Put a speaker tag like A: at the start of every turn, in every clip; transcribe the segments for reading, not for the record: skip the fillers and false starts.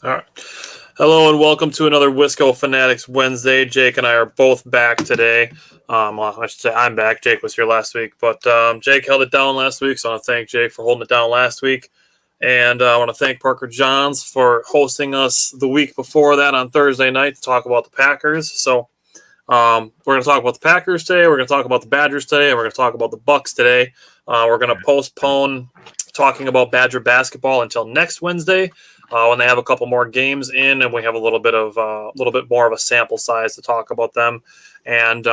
A: All right. Hello and welcome to another Wisco Fanatics Wednesday. Jake and I are both back today. Well, I should say I'm back. Jake was here last week, but Jake held it down last week, so I want to thank Jake for holding it down last week. And I want to thank Parker Johns for hosting us the week before that on Thursday night to talk about the Packers. So we're going to talk about the Packers today. We're going to talk about the Badgers today, and we're going to talk about the Bucks today. We're going to postpone talking about Badger basketball until next Wednesday. When they have a couple more games in, and we have a little bit more of a sample size to talk about them. And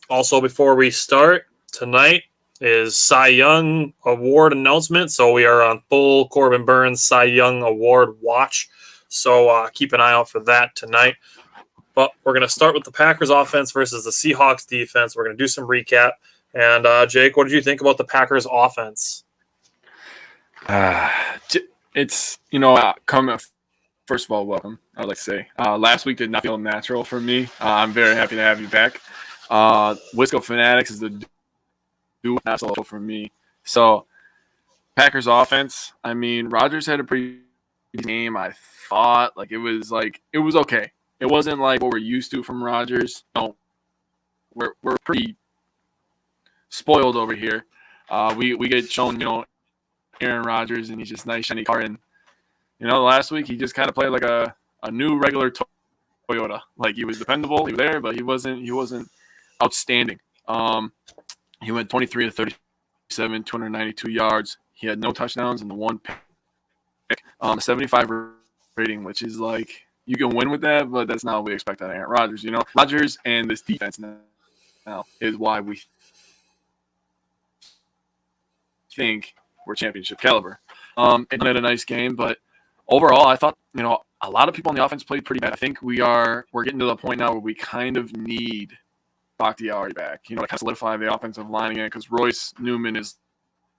A: also, before we start, tonight is Cy Young Award announcement. So we are on full Corbin Burnes Cy Young Award watch. So keep an eye out for that tonight. But we're going to start with the Packers offense versus the Seahawks defense. We're going to do some recap. And Jake, what did you think about the Packers offense?
B: It's, first of all, welcome, I would like to say. Last week did not feel natural for me. I'm very happy to have you back. Wisco Fanatics is the do natural for me. So, Packers offense, Rodgers had a pretty good game, I thought. It was okay. It wasn't like what we're used to from Rodgers. No, we're pretty spoiled over here. We get shown, Aaron Rodgers, and he's just nice, shiny car. And, last week he just kind of played like a new regular Toyota. Like, he was dependable, he was there, but he wasn't outstanding. He went 23 to 37, 292 yards. He had no touchdowns and the one pick. 75 rating, which is like, you can win with that, but that's not what we expect out of Aaron Rodgers. Rodgers and this defense now is why we think we're championship caliber. And had a nice game, but overall, I thought, a lot of people on the offense played pretty bad. I think we're getting to the point now where we kind of need Bakhtiari back, to kind of solidify the offensive line again, because Royce Newman is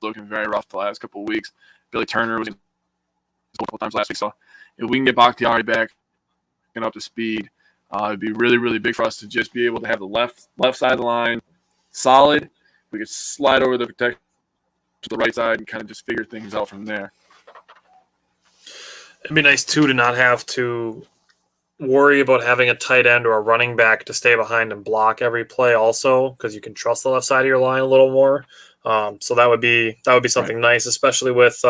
B: looking very rough the last couple of weeks. Billy Turner was in a couple times last week, so if we can get Bakhtiari back and up to speed, it'd be really, really big for us to just be able to have the left side of the line solid. We could slide over the protection to the right side and kind of just figure things out from there.
A: It'd be nice, too, to not have to worry about having a tight end or a running back to stay behind and block every play also, because you can trust the left side of your line a little more. So that would be something nice, especially with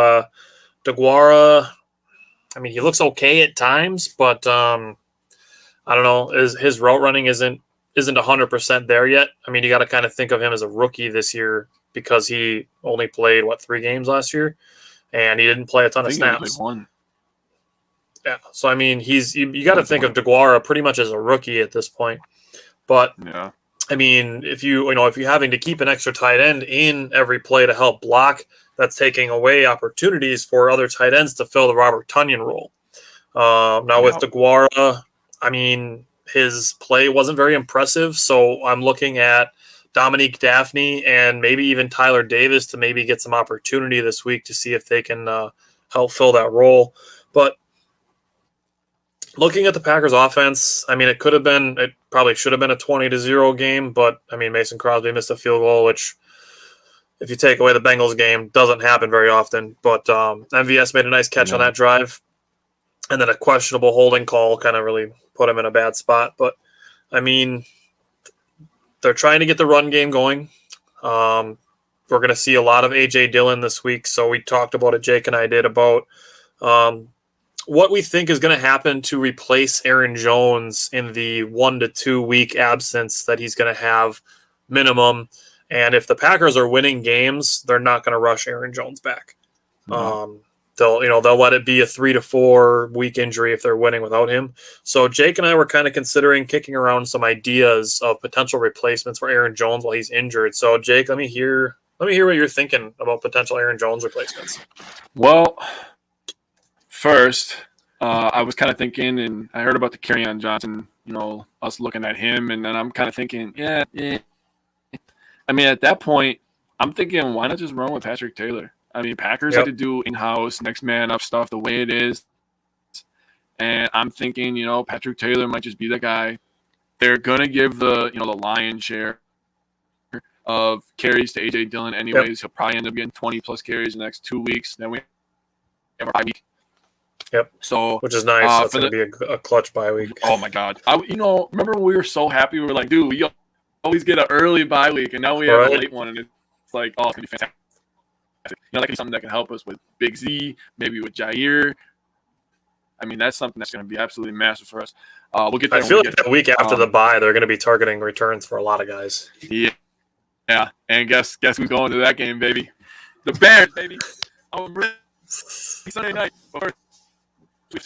A: DeGuara. He looks okay at times, but I don't know. His route running isn't 100% there yet. You got to kind of think of him as a rookie this year, because he only played 3 games last year, and he didn't play a ton of snaps.
B: One.
A: Yeah, so you got to think of DeGuara pretty much as a rookie at this point. But
B: yeah,
A: if you're having to keep an extra tight end in every play to help block, that's taking away opportunities for other tight ends to fill the Robert Tonyan role. With DeGuara, his play wasn't very impressive, so I'm looking at Dominique Daphne and maybe even Tyler Davis to maybe get some opportunity this week to see if they can help fill that role. But looking at the Packers offense, it probably should have been a 20-0 game, but Mason Crosby missed a field goal, which, if you take away the Bengals game, doesn't happen very often. But MVS made a nice catch on that drive, and then a questionable holding call kind of really put him in a bad spot. But they're trying to get the run game going. We're going to see a lot of A.J. Dillon this week, so we talked about it, Jake and I did, about what we think is going to happen to replace Aaron Jones in the 1 to 2 week absence that he's going to have minimum. And if the Packers are winning games, they're not going to rush Aaron Jones back. They'll let it be a 3 to 4 week injury if they're winning without him. So Jake and I were kind of considering kicking around some ideas of potential replacements for Aaron Jones while he's injured. So Jake, let me hear what you're thinking about potential Aaron Jones replacements.
B: Well, first, I was kind of thinking, and I heard about the Kerryon Johnson, us looking at him, and then I'm kind of thinking, yeah. At that point, I'm thinking, why not just run with Patrick Taylor? Packers have to do in-house, next man up stuff the way it is. And I'm thinking, Patrick Taylor might just be the guy. They're going to give the lion's share of carries to A.J. Dillon anyways. He'll probably end up getting 20-plus carries in the next 2 weeks. Then we have a bye week.
A: Yep.
B: So,
A: which is nice. That's
B: for
A: going to be a clutch bye week.
B: oh my God, remember when we were so happy? We were like, dude, we always get an early bye week, and now we have a late one, and it's like, oh, it's gonna be fantastic. That could be something that can help us with Big Z, maybe with Jair. I mean, that's something that's going to be absolutely massive for us. We'll get there.
A: I feel like the week after the bye, they're going to be targeting returns for a lot of guys.
B: Yeah. And guess who's going to that game, baby? The Bears, baby. I'm ready. Sunday night. But first,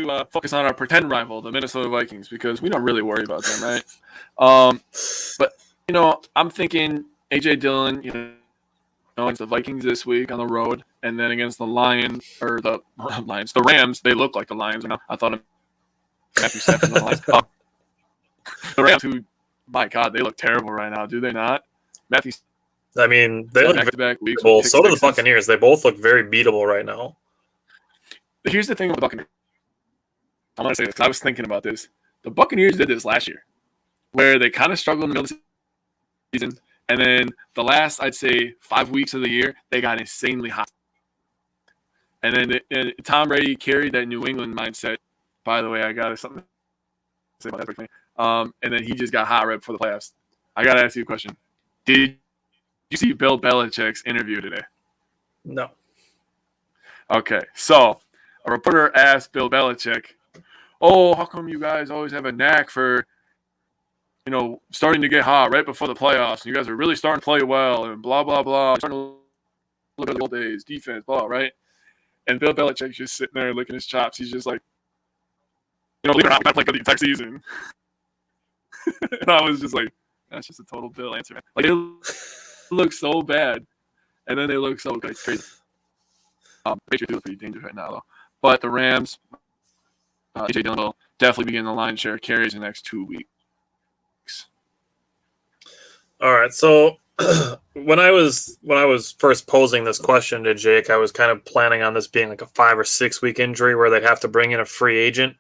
B: we have to focus on our pretend rival, the Minnesota Vikings, because we don't really worry about them, right? But I'm thinking AJ Dillon, against the Vikings this week on the road, and then against the Rams. They look like the Lions. I thought of Matthew Stafford and the Lions. The Rams, who, my God, they look terrible right now, do they not? Matthew.
A: I mean, they look
B: back-to-back weeks.
A: Well, so do the Buccaneers. They both look very beatable right now.
B: Here's the thing with the Buccaneers. I'm going to say this because I was thinking about this. The Buccaneers did this last year, where they kind of struggled in the middle of the season. And then the last, I'd say, 5 weeks of the year, they got insanely hot. And then Tom Brady carried that New England mindset. By the way, I got something to say about that. And then he just got hot right before the playoffs. I got to ask you a question. Did you see Bill Belichick's interview today?
A: No.
B: Okay, so a reporter asked Bill Belichick, how come you guys always have a knack for starting to get hot right before the playoffs? You guys are really starting to play well and blah, blah, blah. Starting to look at the old days, defense, blah, right? And Bill Belichick's just sitting there licking his chops. He's just like, believe it or not, we got to play good the entire season. And I was just like, that's just a total Bill answer, man. Like, it looks so bad, and then they look so good. It's crazy. Patriots look pretty dangerous right now, though. But the Rams, AJ Dillon will definitely be getting the lion's share of carries in the next 2 weeks.
A: All right, so when I was first posing this question to Jake, I was kind of planning on this being like a 5 or 6 week injury where they'd have to bring in a free agent.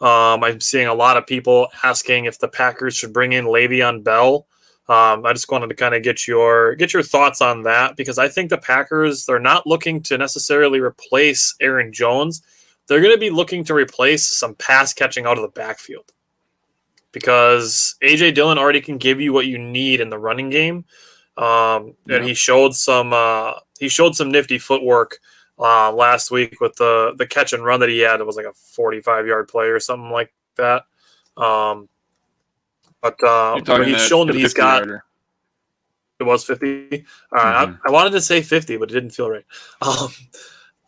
A: I'm seeing a lot of people asking if the Packers should bring in Le'Veon Bell. I just wanted to kind of get your thoughts on that, because I think the Packers, they're not looking to necessarily replace Aaron Jones. They're going to be looking to replace some pass catching out of the backfield, because A.J. Dillon already can give you what you need in the running game. And he showed some nifty footwork last week with the catch and run that he had. It was like a 45-yard play or something like that. But he's shown that he's got. Yarder. It was 50. I wanted to say 50, but it didn't feel right.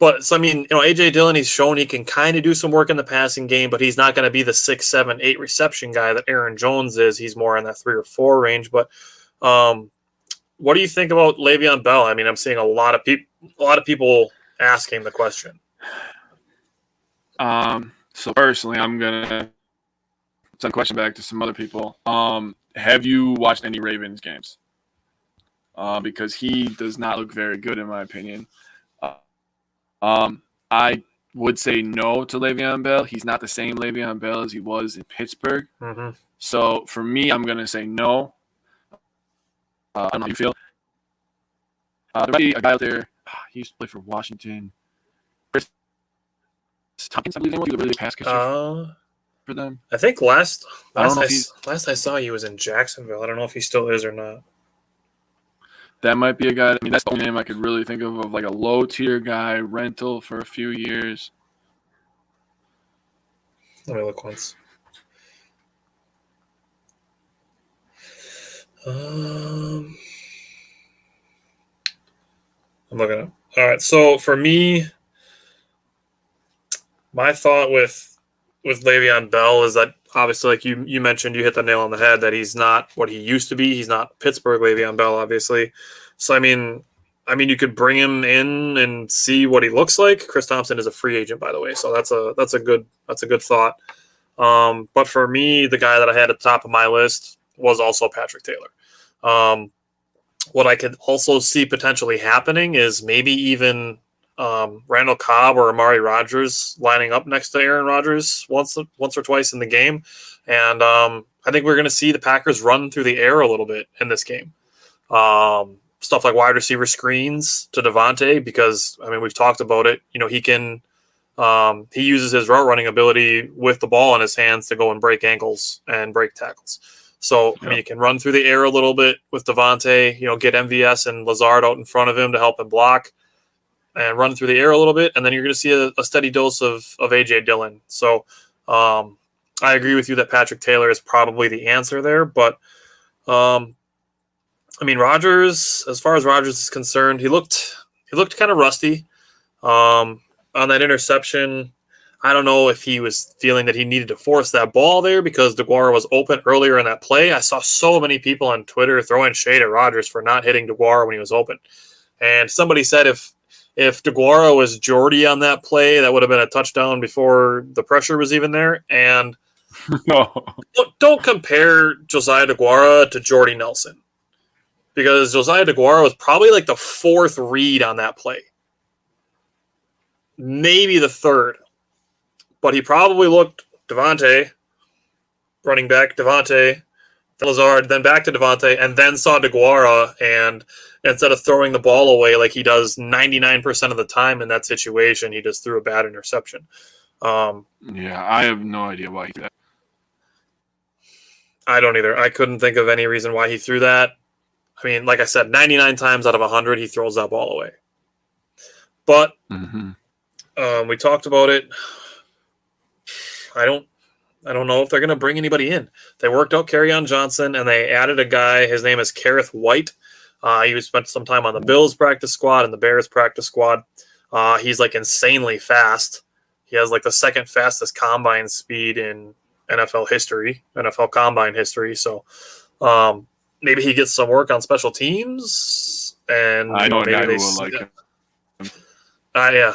A: But so I mean, AJ Dillon, he's shown he can kind of do some work in the passing game, but he's not going to be the 6, 7, 8 reception guy that Aaron Jones is. He's more in that 3 or 4 range. But what do you think about Le'Veon Bell? I mean, I'm seeing a lot of people asking the question.
B: So personally, I'm gonna send a question back to some other people. Have you watched any Ravens games? Because he does not look very good, in my opinion. I would say no to Le'Veon Bell. He's not the same Le'Veon Bell as he was in Pittsburgh. Mm-hmm. So for me, I'm going to say no. I don't know how you feel. There might be a guy out there. He used to play for Washington. Chris Tompkins, I believe he was a really pass catcher for them.
A: I think last I saw he was in Jacksonville. I don't know if he still is or not.
B: That might be a guy. I mean, that's the only name I could really think of like a low-tier guy, rental for a few years.
A: Let me look once. I'm looking up. All right, so for me, my thought with Le'Veon Bell is that obviously, like you mentioned, you hit the nail on the head that he's not what he used to be. He's not Pittsburgh Le'Veon Bell, obviously. So I mean, you could bring him in and see what he looks like. Chris Thompson is a free agent, by the way, so that's a good thought. But for me, the guy that I had at the top of my list was also Patrick Taylor. What I could also see potentially happening is maybe even Randall Cobb or Amari Rodgers lining up next to Aaron Rodgers once or twice in the game. And I think we're going to see the Packers run through the air a little bit in this game. Stuff like wide receiver screens to DiVincenzo, because, I mean, we've talked about it. He can He uses his route running ability with the ball in his hands to go and break ankles and break tackles. So, I mean, you can run through the air a little bit with Donte, get MVS and Lazard out in front of him to help him block and run through the air a little bit. And then you're going to see a steady dose of A.J. Dillon. So I agree with you that Patrick Taylor is probably the answer there. But, I mean, Rodgers, as far as Rodgers is concerned, he looked kind of rusty. On that interception, I don't know if he was feeling that he needed to force that ball there because DeGuara was open earlier in that play. I saw so many people on Twitter throwing shade at Rodgers for not hitting DeGuara when he was open. And somebody said if DeGuara was Jordy on that play, that would have been a touchdown before the pressure was even there. And
B: No.
A: don't compare Josiah DeGuara to Jordy Nelson because Josiah DeGuara was probably like the fourth read on that play. Maybe the third. But he probably looked Devontae, running back, Devontae, then Lazard, then back to Devontae, and then saw DeGuara, and instead of throwing the ball away like he does 99% of the time in that situation, he just threw a bad interception.
B: Yeah, I have no idea why he did that.
A: I don't either. I couldn't think of any reason why he threw that. I mean, like I said, 99 times out of 100, he throws that ball away. But we talked about it. I don't know if they're going to bring anybody in. They worked out Kerryon Johnson, and they added a guy. His name is Kareth White. He spent some time on the Bills practice squad and the Bears practice squad. He's like insanely fast. He has like the second fastest combine speed in NFL history, NFL combine history. So maybe he gets some work on special teams. And
B: I know a guy
A: maybe
B: who will like him.
A: Yeah.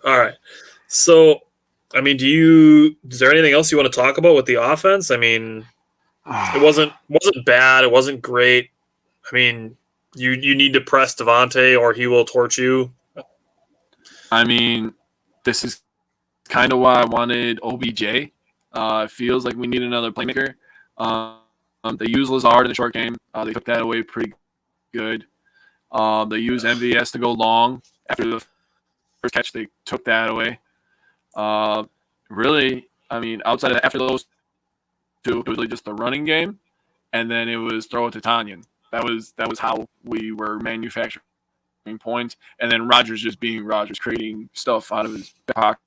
A: All right. So, I mean, is there anything else you want to talk about with the offense? I mean, it wasn't bad. It wasn't great. I mean, you need to press Devontae or he will torch you.
B: I mean, this is kind of why I wanted OBJ. It feels like we need another playmaker. They used Lazard in the short game. They took that away pretty good. They used MVS to go long after the first catch. They took that away. Really, I mean, outside of after those two, it was really just the running game, and then it was throw it to Tanyan. That was how we were manufacturing points, and then Rodgers just being Rodgers, creating stuff out of his pocket.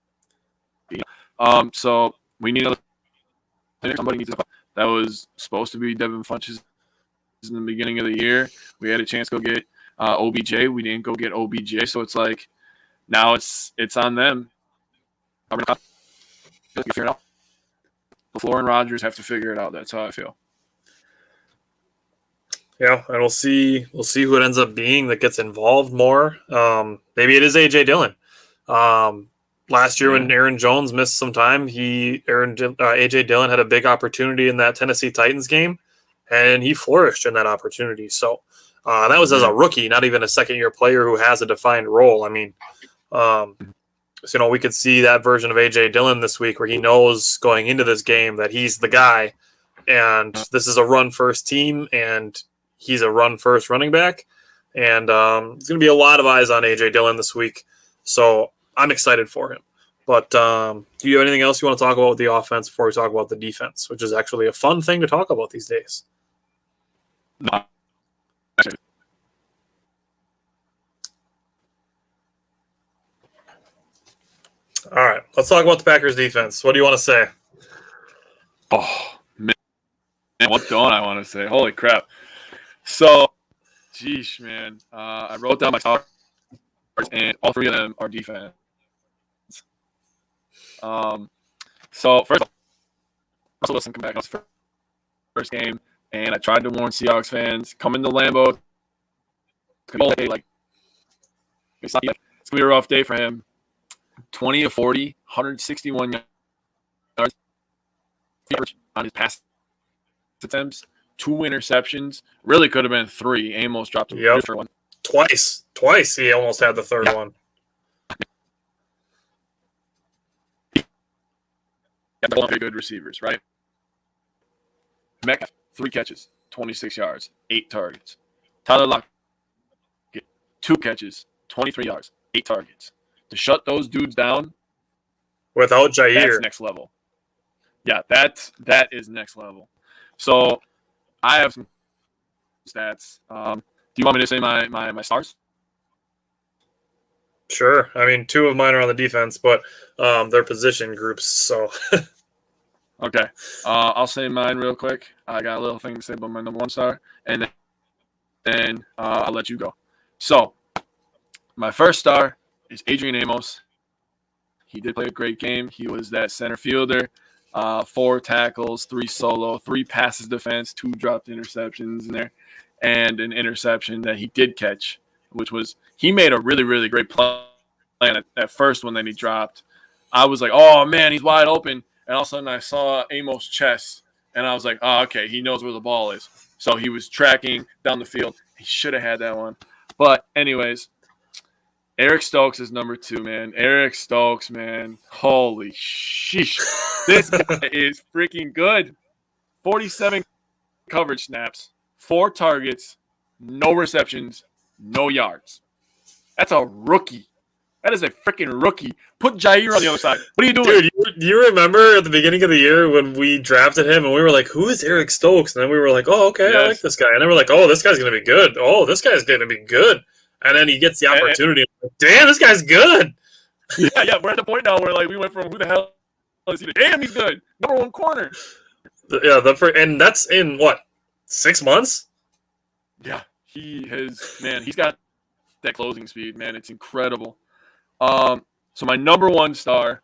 B: So we need somebody needs to. That was supposed to be Devin Funchess in the beginning of the year. We had a chance to go get OBJ. We didn't go get OBJ, so it's like now it's on them. Figure it out. LaFleur and Rodgers have to figure it out. That's how I feel.
A: Yeah, and we'll see who it ends up being that gets involved more. Maybe it is A.J. Dillon. Last year when Aaron Jones missed some time, A.J. Dillon had a big opportunity in that Tennessee Titans game, and he flourished in that opportunity. So that was as a rookie, not even a second-year player who has a defined role. I mean, we could see that version of A.J. Dillon this week where he knows going into this game that he's the guy, and this is a run-first team, and he's a run-first running back. And there's going to be a lot of eyes on A.J. Dillon this week. So I'm excited for him. But do you have anything else you want to talk about with the offense before we talk about the defense, which is actually a fun thing to talk about these days?
B: No.
A: All right, let's talk about the Packers defense. What do you want to say?
B: Oh, man, what don't I want to say? Holy crap. So, geesh, man. I wrote down my top and all three of them are defense. So, first of all, Russell Wilson come back on his first game, and I tried to warn Seahawks fans, come into Lambeau. It's going to be a rough day for him. 20 of 40, 161 yards on his pass attempts, 2 interceptions. Really could have been 3. Amos dropped a different one.
A: Twice he almost had the third one.
B: Yeah, very good receivers, right? Metcalf, 3 catches, 26 yards, 8 targets. Tyler Lockett, 2 catches, 23 yards, 8 targets. To shut those dudes down,
A: Without
B: that's
A: Jair.
B: next level. Yeah, that is next level. So I have some stats. Do you want me to say my stars?
A: Sure. I mean, 2 of mine are on the defense, but they're position groups. So
B: Okay. I'll say mine real quick. I got a little thing to say about my number 1 star, and then I'll let you go. So my first star is Adrian Amos. He did play a great game. He was that center fielder. 4 tackles, 3 solo, 3 passes defense, 2 dropped interceptions in there, and an interception that he did catch, which was he made a really, really great play at first one that he dropped. I was like, oh, man, he's wide open. And all of a sudden I saw Amos' chest, and I was like, oh, okay, he knows where the ball is. So he was tracking down the field. He should have had that one. But anyways, Eric Stokes is number 2, man. Eric Stokes, man. Holy sheesh. This guy is freaking good. 47 coverage snaps, 4 targets, no receptions, no yards. That's a rookie. That is a freaking rookie. Put Jair on the other side. What are you doing?
A: Dude, you remember at the beginning of the year when we drafted him and we were like, who is Eric Stokes? And then we were like, oh, okay, I like this guy. And then we're like, oh, this guy's going to be good. Oh, this guy's going to be good. And then he gets the opportunity. Damn, this guy's good.
B: Yeah, we're at the point now where like we went from who the hell is he? Damn, he's good. Number 1 corner.
A: Yeah, and that's in what, 6 months?
B: Yeah, he's got that closing speed, man. It's incredible. So my number 1 star,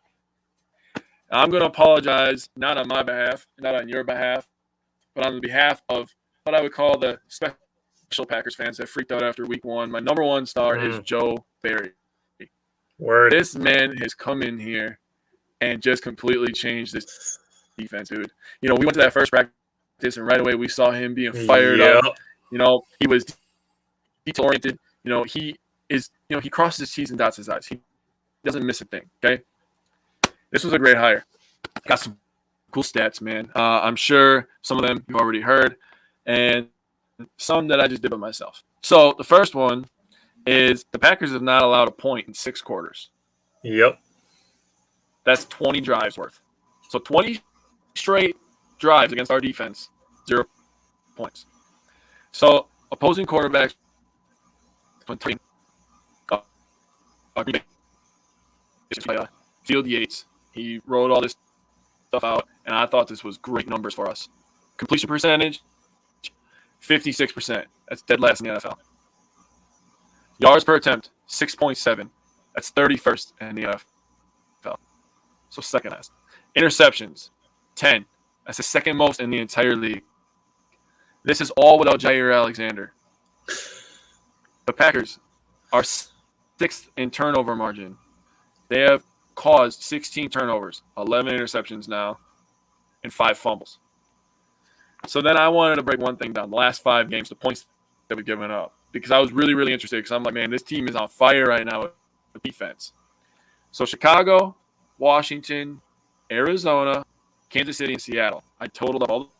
B: I'm going to apologize, not on my behalf, not on your behalf, but on the behalf of what I would call the special Packers fans that freaked out after week 1. My number 1 star is Joe Barry.
A: Word.
B: This man has come in here and just completely changed this defense, dude. You know, we went to that first practice, and right away we saw him being fired up. You know, he was detail-oriented. You know, he crosses his T's and dots his I's. He doesn't miss a thing, okay? This was a great hire. Got some cool stats, man. I'm sure some of them you've already heard, and some that I just did by myself. So the first one is the Packers have not allowed a point in 6 quarters.
A: Yep.
B: That's 20 drives worth. So 20 straight drives against our defense, 0 points. So opposing quarterbacks Field Yates, he wrote all this stuff out, and I thought this was great numbers for us. Completion percentage, 56%. That's dead last in the NFL. Yards per attempt, 6.7. That's 31st in the NFL. So second last. Interceptions, 10. That's the second most in the entire league. This is all without Jair Alexander. The Packers are 6th in turnover margin. They have caused 16 turnovers, 11 interceptions now, and 5 fumbles. So then I wanted to break one thing down. The last 5 games, the points that we've given up. Because I was really, really interested because I'm like, man, this team is on fire right now with defense. So Chicago, Washington, Arizona, Kansas City, and Seattle. I totaled up all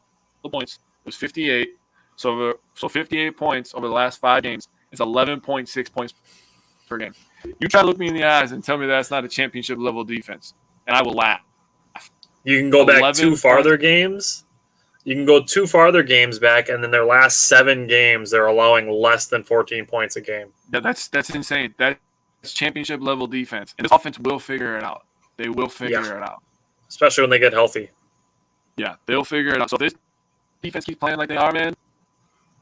B: the points. It was 58. So 58 points over the last 5 games. It's 11.6 points per game. You try to look me in the eyes and tell me that's not a championship level defense, and I will laugh.
A: You can go back 2 farther games. You can go 2 farther games back, and then their last 7 games, they're allowing less than 14 points a game.
B: Yeah, that's insane. That's championship level defense, and this offense will figure it out. They will figure it out,
A: especially when they get healthy.
B: Yeah, they'll figure it out. So if this defense keeps playing like they are, man,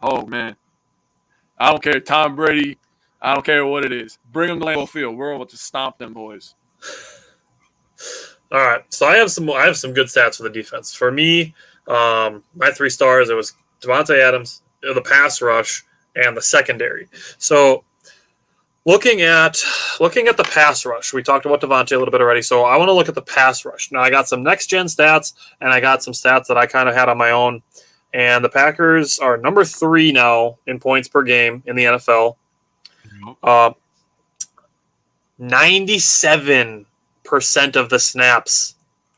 B: oh man, I don't care. Tom Brady, I don't care what it is. Bring them to Lambeau Field. We're able to stomp them boys.
A: All right, so I have some good stats for the defense. For me, my 3 stars, it was Devontae Adams, the pass rush, and the secondary. So looking at the pass rush, we talked about Devontae a little bit already. So I want to look at the pass rush. Now I got some next gen stats, and I got some stats that I kind of had on my own. And the Packers are number 3 now in points per game in the NFL. 97% of the snaps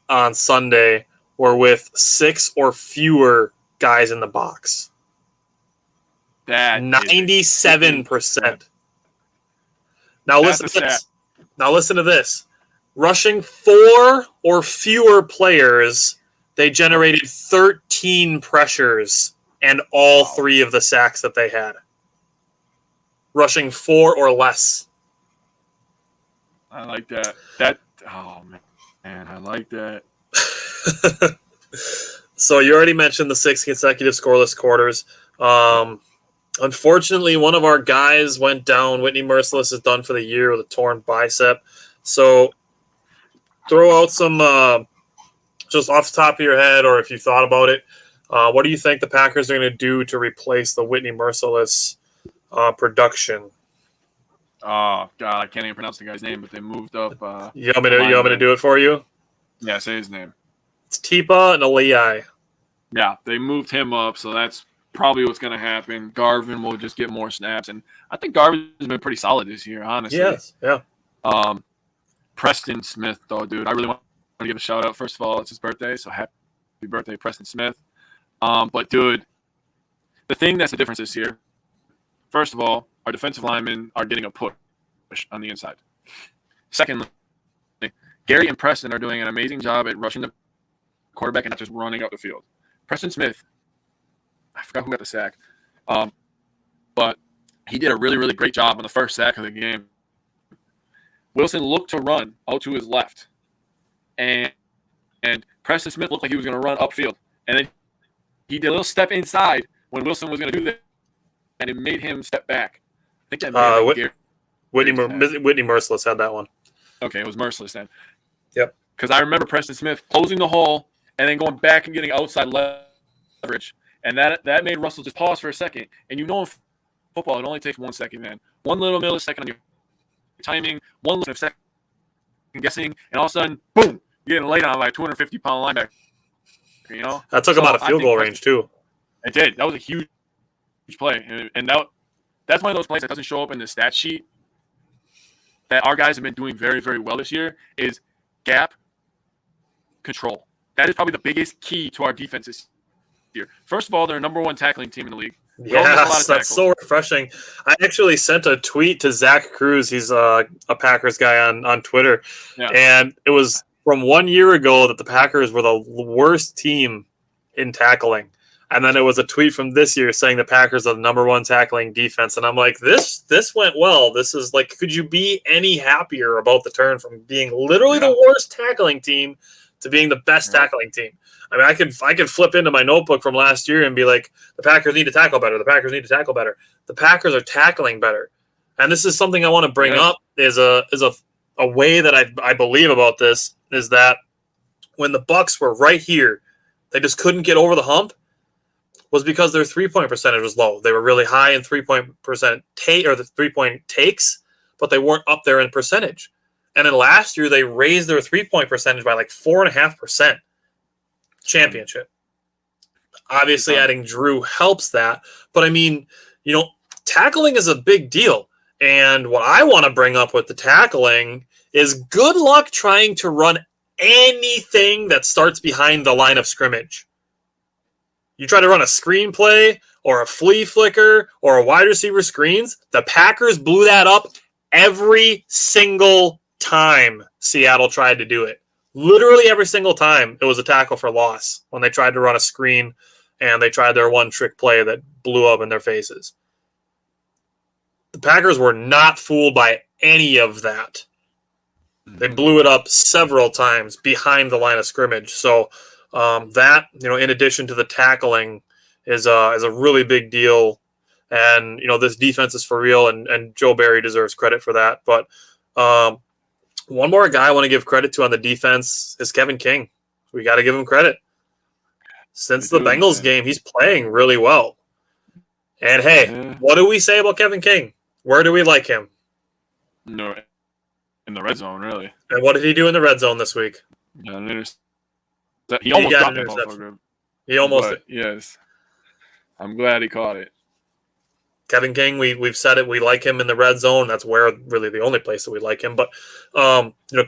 A: on Sunday were with 6 or fewer guys in the box.
B: That
A: 97%. Now
B: That's
A: listen
B: a
A: to this.
B: stat.
A: Now listen to this. Rushing 4 or fewer players, they generated 13 pressures and all 3 of the sacks that they had. Rushing 4 or less.
B: I like that. Oh, man, I like that.
A: So you already mentioned the 6 consecutive scoreless quarters. Unfortunately, one of our guys went down. Whitney Merciless is done for the year with a torn bicep. So throw out some, just off the top of your head, or if you thought about it, what do you think the Packers are going to do to replace the Whitney Merciless production?
B: Oh, God, I can't even pronounce the guy's name, but they moved up.
A: You want me to do it for you?
B: Yeah, say his name.
A: It's Tipa and Aliyai.
B: Yeah, they moved him up, so that's probably what's going to happen. Garvin will just get more snaps, and I think Garvin's been pretty solid this year, honestly.
A: Yes, yeah.
B: Preston Smith, though, dude, I really want to give a shout out. First of all, it's his birthday, so happy birthday, Preston Smith. But, dude, the thing that's the difference this year, first of all, our defensive linemen are getting a push on the inside. Secondly, Gary and Preston are doing an amazing job at rushing the quarterback and not just running up the field. Preston Smith, I forgot who got the sack, but he did a really, really great job on the first sack of the game. Wilson looked to run out to his left, and Preston Smith looked like he was going to run upfield. And then he did a little step inside when Wilson was going to do that, and it made him step back. I think that
A: Whitney Merciless had that one.
B: Okay, it was Merciless then.
A: Yep.
B: Because I remember Preston Smith closing the hole and then going back and getting outside leverage. And that made Russell just pause for a second. And you know in football, it only takes 1 second, man. 1 little millisecond on your timing, 1 little second guessing, and all of a sudden, boom, you're getting laid on by a 250-pound linebacker. You know?
A: That took him out of field goal range, too.
B: It did. That was a huge play. And that's one of those plays that doesn't show up in the stat sheet that our guys have been doing very, very well this year is gap control. That is probably the biggest key to our defense this year. First of all, they're a number 1 tackling team in the league.
A: Yes, that's so refreshing. I actually sent a tweet to Zach Cruz. He's a Packers guy on Twitter. Yeah. And it was from 1 year ago that the Packers were the worst team in tackling. And then it was a tweet from this year saying the Packers are the number 1 tackling defense. And I'm like, this went well. This is like, could you be any happier about the turn from being literally the worst tackling team to being the best tackling team? I mean, I could flip into my notebook from last year and be like, the Packers need to tackle better. The Packers need to tackle better. The Packers are tackling better. And this is something I want to bring up is a way that I believe about this is that when the Bucks were right here, they just couldn't get over the hump. Was because their 3-point percentage was low. They were really high in 3-point the 3-point takes, but they weren't up there in percentage. And then last year they raised their 3-point percentage by like 4.5%. Championship. Obviously, adding Drew helps that, but I mean, tackling is a big deal. And what I want to bring up with the tackling is good luck trying to run anything that starts behind the line of scrimmage. You try to run a screenplay or a flea flicker or a wide receiver screens, the Packers blew that up every single time Seattle tried to do it. Literally every single time it was a tackle for loss when they tried to run a screen and they tried their one-trick play that blew up in their faces. The Packers were not fooled by any of that. They blew it up several times behind the line of scrimmage. So that, in addition to the tackling, is a really big deal. And, this defense is for real, and Joe Barry deserves credit for that. But one more guy I want to give credit to on the defense is Kevin King. We got to give him credit. Since the Bengals game, he's playing really well. And, hey, what do we say about Kevin King? Where do we like him?
B: No, in the red zone, really.
A: And what did he do in the red zone this week?
B: He almost got an interception.
A: He almost
B: did. Yes. I'm glad he caught it.
A: Kevin King, we've said it. We like him in the red zone. That's where really the only place that we like him. But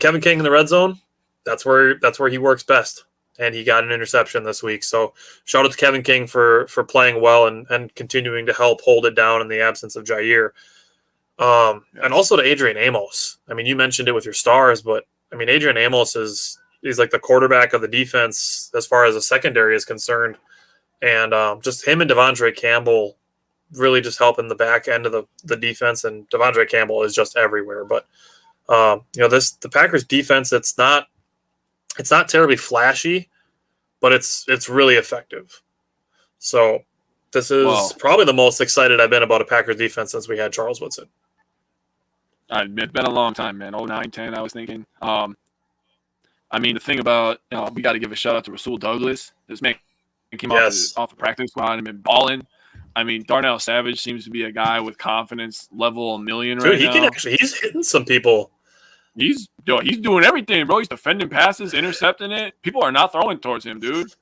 A: Kevin King in the red zone, that's where he works best. And he got an interception this week. So shout out to Kevin King for playing well and continuing to help hold it down in the absence of Jair. And also to Adrian Amos. I mean, you mentioned it with your stars, but I mean, Adrian Amos he's like the quarterback of the defense as far as the secondary is concerned. And just him and Devondre Campbell really just helping the back end of the defense. And Devondre Campbell is just everywhere. But the Packers defense, it's not terribly flashy, but it's really effective. So this is probably the most excited I've been about a Packers defense since we had Charles Woodson.
B: It's been a long time, man. 09, 10, I was thinking. I mean, the thing about, we got to give a shout out to Rasul Douglas. This man came off the practice squad and been balling. I mean, Darnell Savage seems to be a guy with confidence level 1,000,000 right now.
A: He's hitting some people.
B: He's doing everything, bro. He's defending passes, intercepting it. People are not throwing towards him, dude.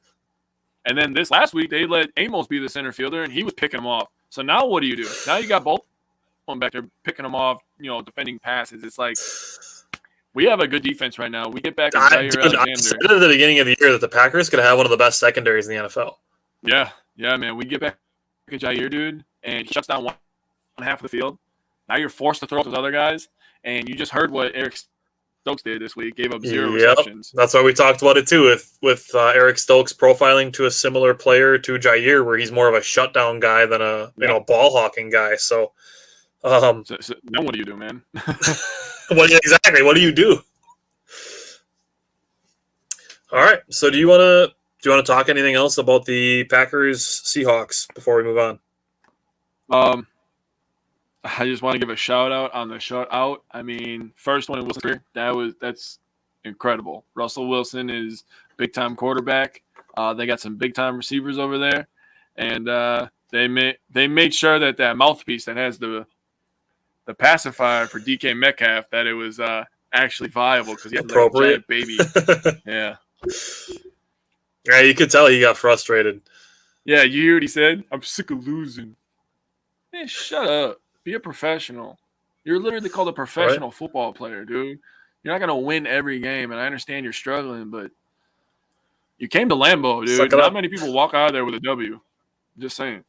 B: And then this last week, they let Amos be the center fielder, and he was picking them off. So now what do you do? Now you got both of them back there picking them off, defending passes. It's like we have a good defense right now. We get back to Jair Alexander.
A: I said at the beginning of the year that the Packers could have one of the best secondaries in the NFL.
B: Yeah, man. We get back to Jair, dude, and he shuts down one half of the field. Now you're forced to throw to those other guys, and you just heard what Eric Stokes did this week, gave up 0 receptions. That's
A: why we talked about it too, with Eric Stokes profiling to a similar player to Jair, where he's more of a shutdown guy than a ball hawking guy. So
B: now what do you do, man?
A: Exactly. What do you do? All right. So do you want to talk anything else about the Packers Seahawks before we move on?
B: I just want to give a shout out on the shout out. I mean, first one in Wilson's career, that's incredible. Russell Wilson is big time quarterback. They got some big time receivers over there, and they made sure that mouthpiece that has the pacifier for DK Metcalf, that it was actually viable because he had like a giant baby. Yeah.
A: Yeah, you could tell he got frustrated.
B: Yeah, you hear what he said? I'm sick of losing. Man, shut up. Be a professional. You're literally called a professional football player, dude. You're not going to win every game, and I understand you're struggling, but you came to Lambeau, dude. Not many people walk out of there with a W. Just saying.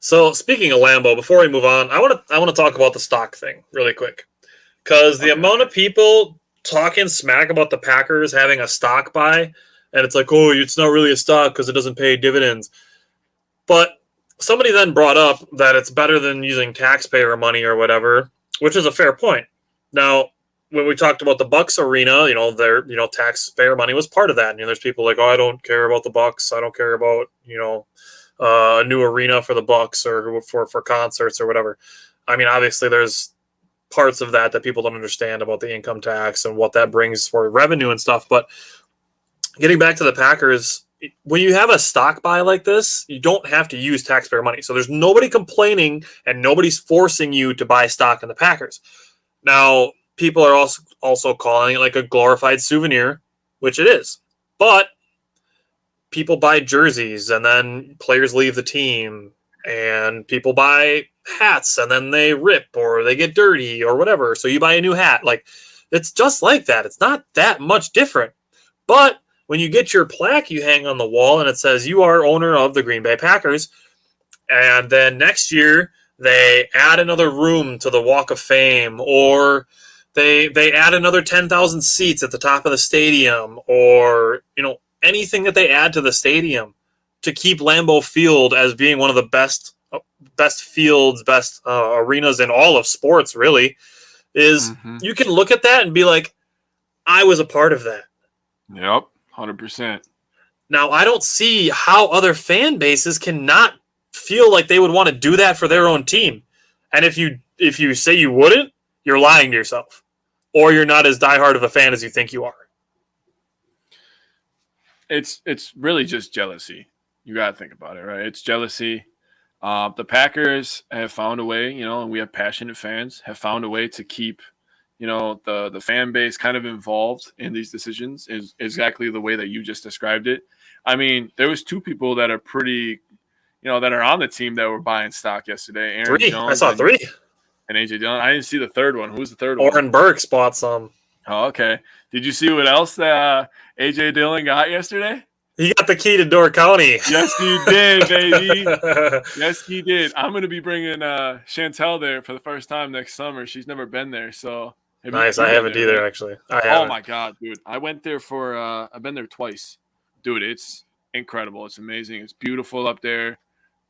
A: So, speaking of Lambeau, before we move on, I want to talk about the stock thing really quick. Because the amount of people talking smack about the Packers having a stock buy, and it's like, oh, it's not really a stock because it doesn't pay dividends. But somebody then brought up that it's better than using taxpayer money or whatever, which is a fair point. Now, when we talked about the Bucks arena, their taxpayer money was part of that. And there's people like, oh, I don't care about the Bucks. I don't care about a new arena for the Bucks or for concerts or whatever. I mean, obviously, there's parts of that people don't understand about the income tax and what that brings for revenue and stuff. But getting back to the Packers, when you have a stock buy like this, you don't have to use taxpayer money. So there's nobody complaining and nobody's forcing you to buy stock in the Packers. Now, people are also calling it like a glorified souvenir, which it is. But people buy jerseys and then players leave the team, and people buy hats and then they rip or they get dirty or whatever. So you buy a new hat. Like, it's just like that. It's not that much different. But when you get your plaque you hang on the wall and it says you are owner of the Green Bay Packers, and then next year they add another room to the Walk of Fame, or they add another 10,000 seats at the top of the stadium, or anything that they add to the stadium to keep Lambeau Field as being one of the best fields, best arenas in all of sports, really, is you can look at that and be like, I was a part of that.
B: Yep. 100%.
A: Now, I don't see how other fan bases cannot feel like they would want to do that for their own team. And if you say you wouldn't, you're lying to yourself, or you're not as diehard of a fan as you think you are.
B: It's really just jealousy. You got to think about it, right? It's jealousy. The Packers have found a way, and we have passionate fans, have found a way to keep the fan base kind of involved in these decisions is exactly the way that you just described it. I mean, there was 2 people that are pretty, that are on the team that were buying stock yesterday. Aaron
A: 3.
B: Jones,
A: I saw 3.
B: And AJ Dillon. I didn't see the third one. Who was the third one?
A: Oren Burks bought some.
B: Oh, okay. Did you see what else that AJ Dillon got yesterday?
A: He got the key to Door County.
B: Yes, he did, baby. Yes, he did. I'm going to be bringing Chantel there for the first time next summer. She's never been there, so
A: Nice.
B: you've
A: I
B: been
A: haven't
B: there,
A: either,
B: right?
A: actually. I
B: Oh
A: haven't.
B: my god, dude! I went there for. I've been there twice, dude. It's incredible. It's amazing. It's beautiful up there.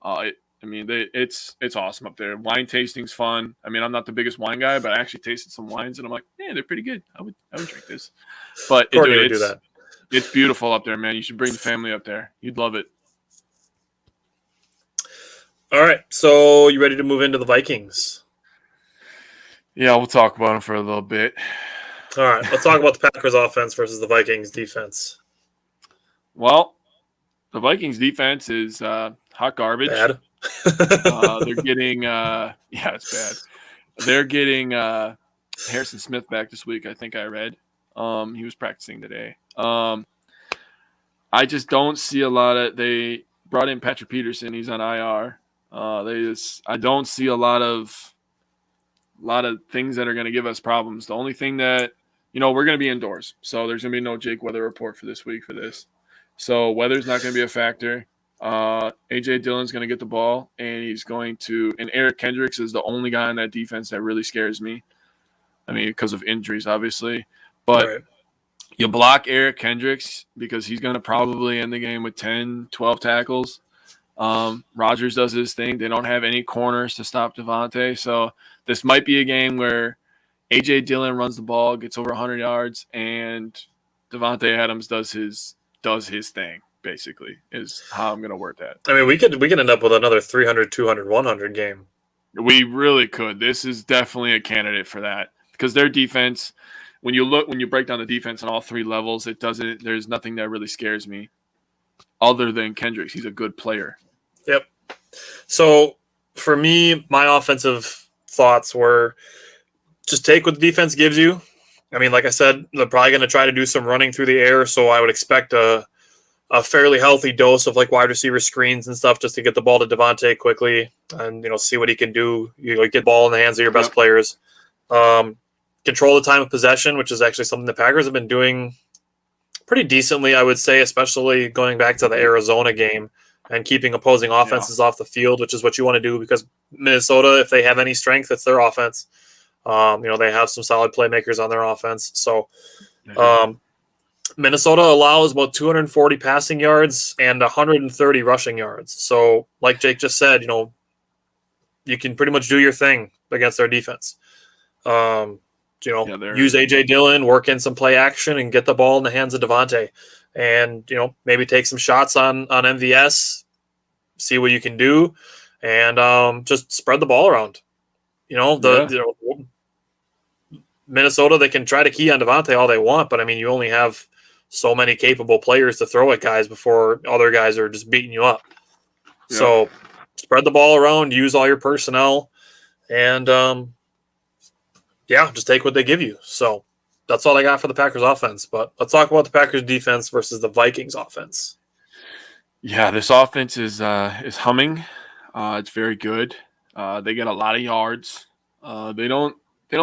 B: It's awesome up there. Wine tasting's fun. I mean, I'm not the biggest wine guy, but I actually tasted some wines, and I'm like, yeah, they're pretty good. I would drink this. But
A: Courtney would do that.
B: It's beautiful up there, man. You should bring the family up there. You'd love it.
A: All right. So you ready to move into the Vikings?
B: Yeah, we'll talk about them for a little bit.
A: All right. Let's talk about the Packers offense versus the Vikings defense.
B: Well, the Vikings defense is hot garbage.
A: Bad.
B: They're getting it's bad. They're getting Harrison Smith back this week. I think I read. He was practicing today. I just don't see a lot of. They brought in Patrick Peterson. He's on IR. I don't see a lot of things that are going to give us problems. The only thing that we're going to be indoors, so there's going to be no Jake weather report for this week for this. So weather's not going to be a factor. AJ Dillon's going to get the ball, and and Eric Kendricks is the only guy on that defense that really scares me. I mean, because of injuries, obviously. But
A: Right.
B: you block Eric Kendricks because he's going to probably end the game with 10, 12 tackles. Rodgers does his thing. They don't have any corners to stop DiVincenzo. So this might be a game where AJ Dillon runs the ball, gets over 100 yards, and Davante Adams does his thing, basically, is how I'm going to word that.
A: I mean, we could end up with another 300, 200, 100 game.
B: We really could. This is definitely a candidate for that because their defense, when you break down the defense on all three levels, there's nothing that really scares me other than Kendricks. He's a good player.
A: Yep. So for me, my offensive thoughts were just take what the defense gives you. I mean, like I said, they're probably going to try to do some running through the air, so I would expect a fairly healthy dose of like wide receiver screens and stuff just to get the ball to Donte quickly and see what he can do. Get the ball in the hands of your best players. Control the time of possession, which is actually something the Packers have been doing pretty decently, I would say, especially going back to the Arizona game and keeping opposing offenses off the field, which is what you want to do because Minnesota, if they have any strength, it's their offense. They have some solid playmakers on their offense. So Minnesota allows about 240 passing yards and 130 rushing yards. So like Jake just said, you can pretty much do your thing against their defense. Use A.J. Dillon, work in some play action, and get the ball in the hands of Donte. And, maybe take some shots on MVS, see what you can do, and just spread the ball around. Minnesota, they can try to key on Donte all they want, but, I mean, you only have so many capable players to throw at guys before other guys are just beating you up. Yeah. So spread the ball around, use all your personnel, and just take what they give you. So that's all I got for the Packers offense. But let's talk about the Packers defense versus the Vikings offense.
B: Yeah, this offense is humming. It's very good. They get a lot of yards. They don't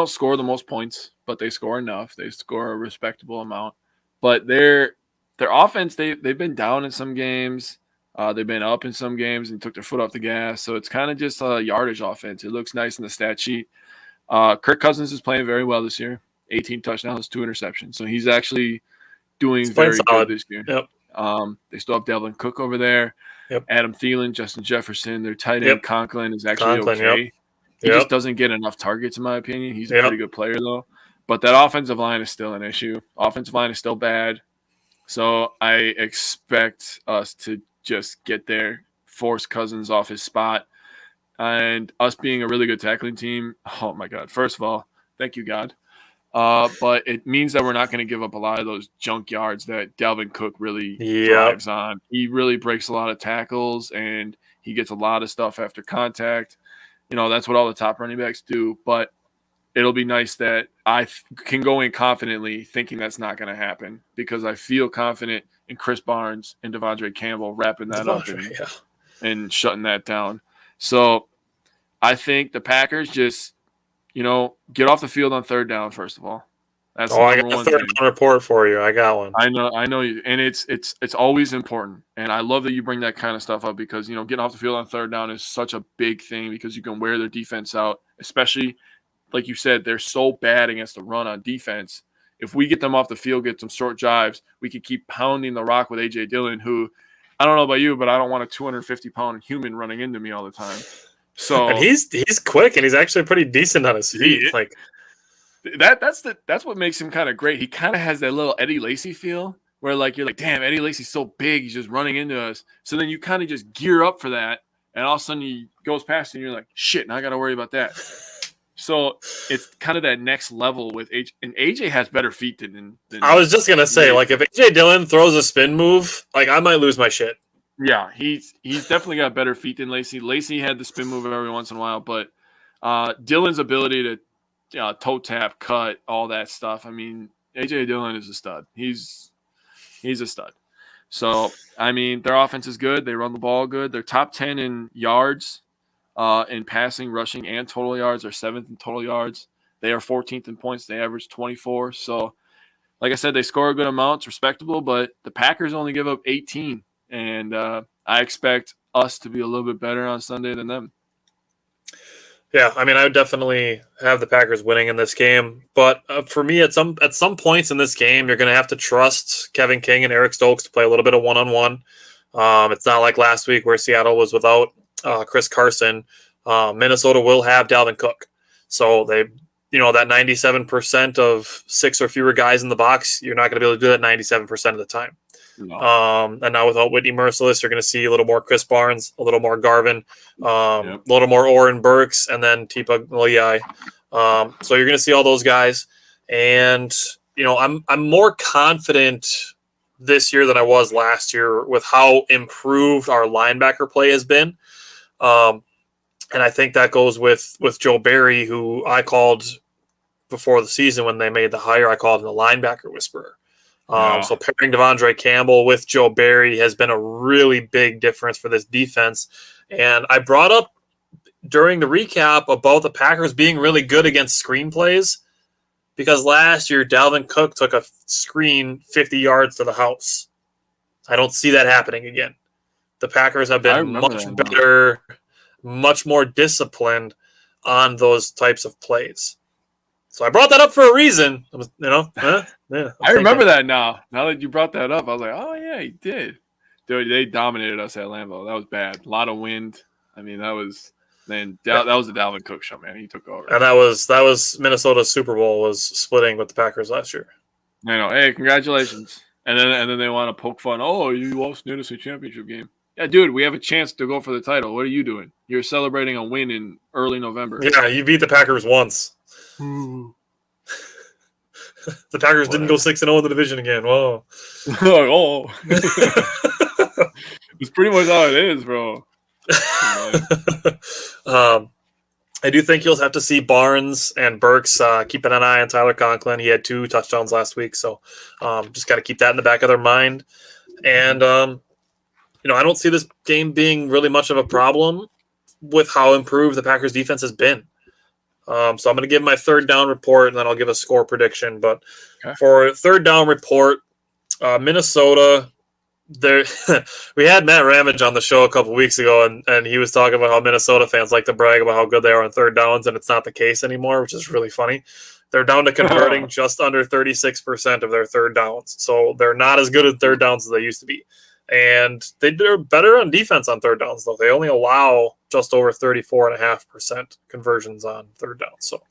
B: score the most points, but they score enough. They score a respectable amount. But their offense, they've been down in some games. They've been up in some games and took their foot off the gas. So it's kind of just a yardage offense. It looks nice in the stat sheet. Kirk Cousins is playing very well this year. 18 touchdowns, 2 interceptions. So he's actually doing very good this year.
A: Yep.
B: They still have Devlin Cook over there.
A: Yep.
B: Adam Thielen, Justin Jefferson. Their tight end Conklin is actually okay.
A: Yep.
B: He just doesn't get enough targets, in my opinion. He's a pretty good player, though. But that offensive line is still an issue. Offensive line is still bad. So I expect us to just get there, force Cousins off his spot. And us being a really good tackling team, oh, my God. First of all, thank you, God. But it means that we're not going to give up a lot of those junk yards that Dalvin Cook really thrives on. He really breaks a lot of tackles, and he gets a lot of stuff after contact. That's what all the top running backs do. But it'll be nice that I can go in confidently thinking that's not going to happen because I feel confident in Chris Barnes and Devondre Campbell wrapping that up and shutting that down. So I think the Packers just, get off the field on third down, first of all. That's
A: Oh,
B: the
A: I
B: number
A: got a
B: one
A: third
B: thing.
A: down report for you. I got one.
B: I know you, and it's always important. And I love that you bring that kind of stuff up because getting off the field on third down is such a big thing because you can wear their defense out, especially like you said, they're so bad against the run on defense. If we get them off the field, get some short drives, we could keep pounding the rock with A.J. Dillon, who I don't know about you, but I don't want a 250-pound human running into me all the time. So
A: And he's quick, and he's actually pretty decent on his feet. Like
B: that's what makes him kind of great. He kind of has that little Eddie Lacy feel where you're like, damn, Eddie Lacy's so big, he's just running into us. So then you kind of just gear up for that, and all of a sudden he goes past you, and you're like, shit, now I got to worry about that. So it's kind of that next level with AJ, and AJ has better feet than
A: I was just gonna say, like if AJ Dillon throws a spin move, like I might lose my shit.
B: Yeah, he's definitely got better feet than Lacy. Lacy had the spin move every once in a while, but Dillon's ability to toe tap, cut, all that stuff. I mean, AJ Dillon is a stud. He's a stud. So I mean, their offense is good. They run the ball good. They're top 10 in yards. In passing, rushing, and total yards. Are 7th in total yards. They are 14th in points. They average 24. So, like I said, they score a good amount. It's respectable, but the Packers only give up 18. And I expect us to be a little bit better on Sunday than them.
A: Yeah, I mean, I would definitely have the Packers winning in this game. But for me, at some points in this game, you're going to have to trust Kevin King and Eric Stokes to play a little bit of one-on-one. It's not like last week where Seattle was without Chris Carson. Minnesota will have Dalvin Cook. So they, that 97% of 6 or fewer guys in the box, you're not going to be able to do that 97% of the time. No. And now without Whitney Merciless, you're going to see a little more Chris Barnes, a little more Garvin, a little more Oren Burks, and then Tipa Galeai. So you're going to see all those guys. And, I'm more confident this year than I was last year with how improved our linebacker play has been. And I think that goes with Joe Barry, who I called before the season when they made the hire. I called him the linebacker whisperer. So pairing Devondre Campbell with Joe Barry has been a really big difference for this defense. And I brought up during the recap about the Packers being really good against screenplays because last year Dalvin Cook took a screen 50 yards to the house. I don't see that happening again. The Packers have been much better, much more disciplined on those types of plays. So I brought that up for a reason. I
B: remember that now. Now that you brought that up, I was like, oh, yeah, he did. Dude, they dominated us at Lambeau. That was bad. A lot of wind. I mean, that was the Dalvin Cook show, man. He took over.
A: And that was Minnesota's Super Bowl was splitting with the Packers last year.
B: I know. Hey, congratulations. And then they want to poke fun. Oh, you lost the NFC Championship game. Yeah, dude, we have a chance to go for the title. What are you doing? You're celebrating a win in early November.
A: Yeah, you beat the Packers once. The Packers didn't go 6-0 in the division again. Whoa.
B: It's pretty much how it is, bro.
A: I do think you'll have to see Barnes and Burks keeping an eye on Tyler Conklin. He had 2 touchdowns last week, so just got to keep that in the back of their mind. And, I don't see this game being really much of a problem with how improved the Packers defense has been. So I'm going to give my third down report, and then I'll give a score prediction. But for third down report, Minnesota, we had Matt Ramage on the show a couple weeks ago, and he was talking about how Minnesota fans like to brag about how good they are on third downs, and it's not the case anymore, which is really funny. They're down to converting just under 36% of their third downs. So they're not as good at third downs as they used to be. And they're better on defense on third downs, though. They only allow just over 34.5% conversions on third down. So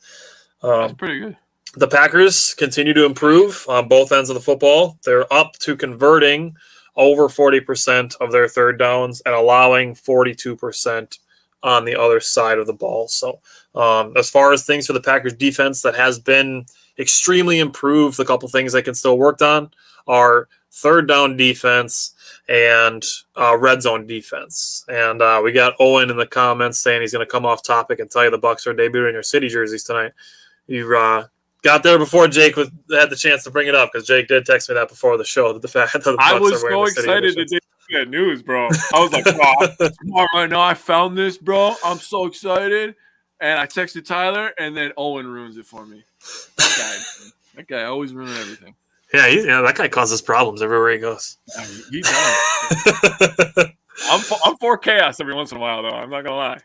B: that's pretty good.
A: The Packers continue to improve on both ends of the football. They're up to converting over 40% of their third downs and allowing 42% on the other side of the ball. So as far as things for the Packers defense that has been extremely improved, a couple things they can still work on are third down defense and red zone defense. And we got Owen in the comments saying he's going to come off topic and tell you the Bucks are debuting their city jerseys tonight. You got there before Jake had the chance to bring it up because Jake did text me that before the show. That the fact that the Bucks
B: I was
A: are wearing
B: so
A: the city
B: excited to get that news, bro. I was like, "Wow, right now I found this, bro. I'm so excited." And I texted Tyler, and then Owen ruins it for me. That guy always ruins everything.
A: Yeah, that guy causes problems everywhere he goes.
B: He does. I'm for chaos every once in a while, though. I'm not gonna lie.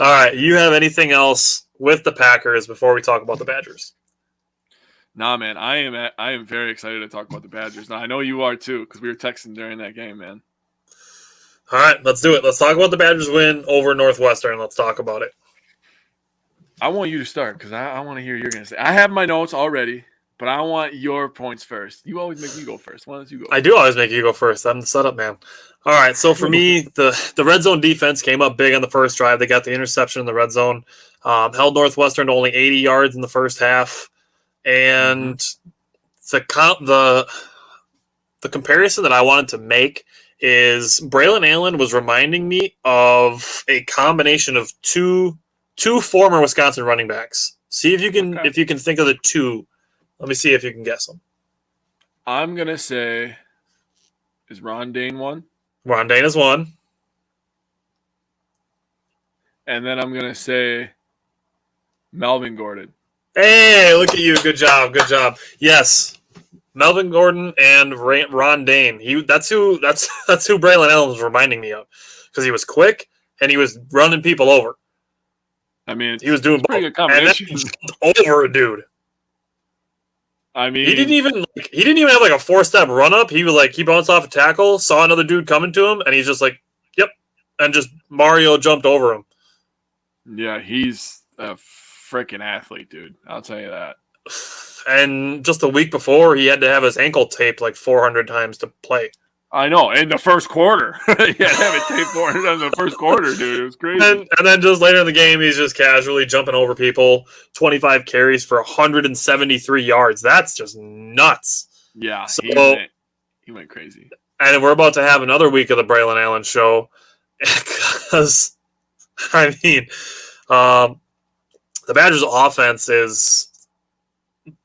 A: All right, you have anything else with the Packers before we talk about the Badgers?
B: Nah, man, I am very excited to talk about the Badgers. Now I know you are too, because we were texting during that game, man.
A: All right, let's do it. Let's talk about the Badgers win over Northwestern. Let's talk about it.
B: I want you to start because I want to hear you're gonna say. I have my notes already, but I want your points first. You always make me go first. Why don't you go?
A: I do always make you go first. I'm the setup man. All right, so for me, the red zone defense came up big on the first drive. They got the interception in the red zone, held Northwestern to only 80 yards in the first half, and the comparison that I wanted to make is Braylon Allen was reminding me of a combination of two former Wisconsin running backs. See if you can think of the two. Let me see if you can guess them.
B: I'm gonna say, is Ron Dane one?
A: Ron Dane is one.
B: And then I'm gonna say Melvin Gordon.
A: Hey, look at you! Good job. Yes, Melvin Gordon and Ron Dane. That's who Braylon Allen was reminding me of because he was quick and he was running people over.
B: I mean,
A: he was doing
B: pretty
A: both.
B: good combination.
A: And then he over a dude.
B: I mean,
A: he didn't even have like a 4-step run up. He was he bounced off a tackle, saw another dude coming to him, and he's just like, "Yep," and just Mario jumped over him.
B: Yeah, he's a freaking athlete, dude. I'll tell you that.
A: And just a week before, he had to have his ankle taped like 400 times to play.
B: I know, in the first quarter. He had to have it taped 400 times in the first quarter, dude. It was crazy.
A: And then just later in the game, he's just casually jumping over people. 25 carries for 173 yards. That's just nuts.
B: Yeah,
A: so,
B: he went crazy.
A: And we're about to have another week of the Braylon Allen show. Because, I mean, the Badgers' offense is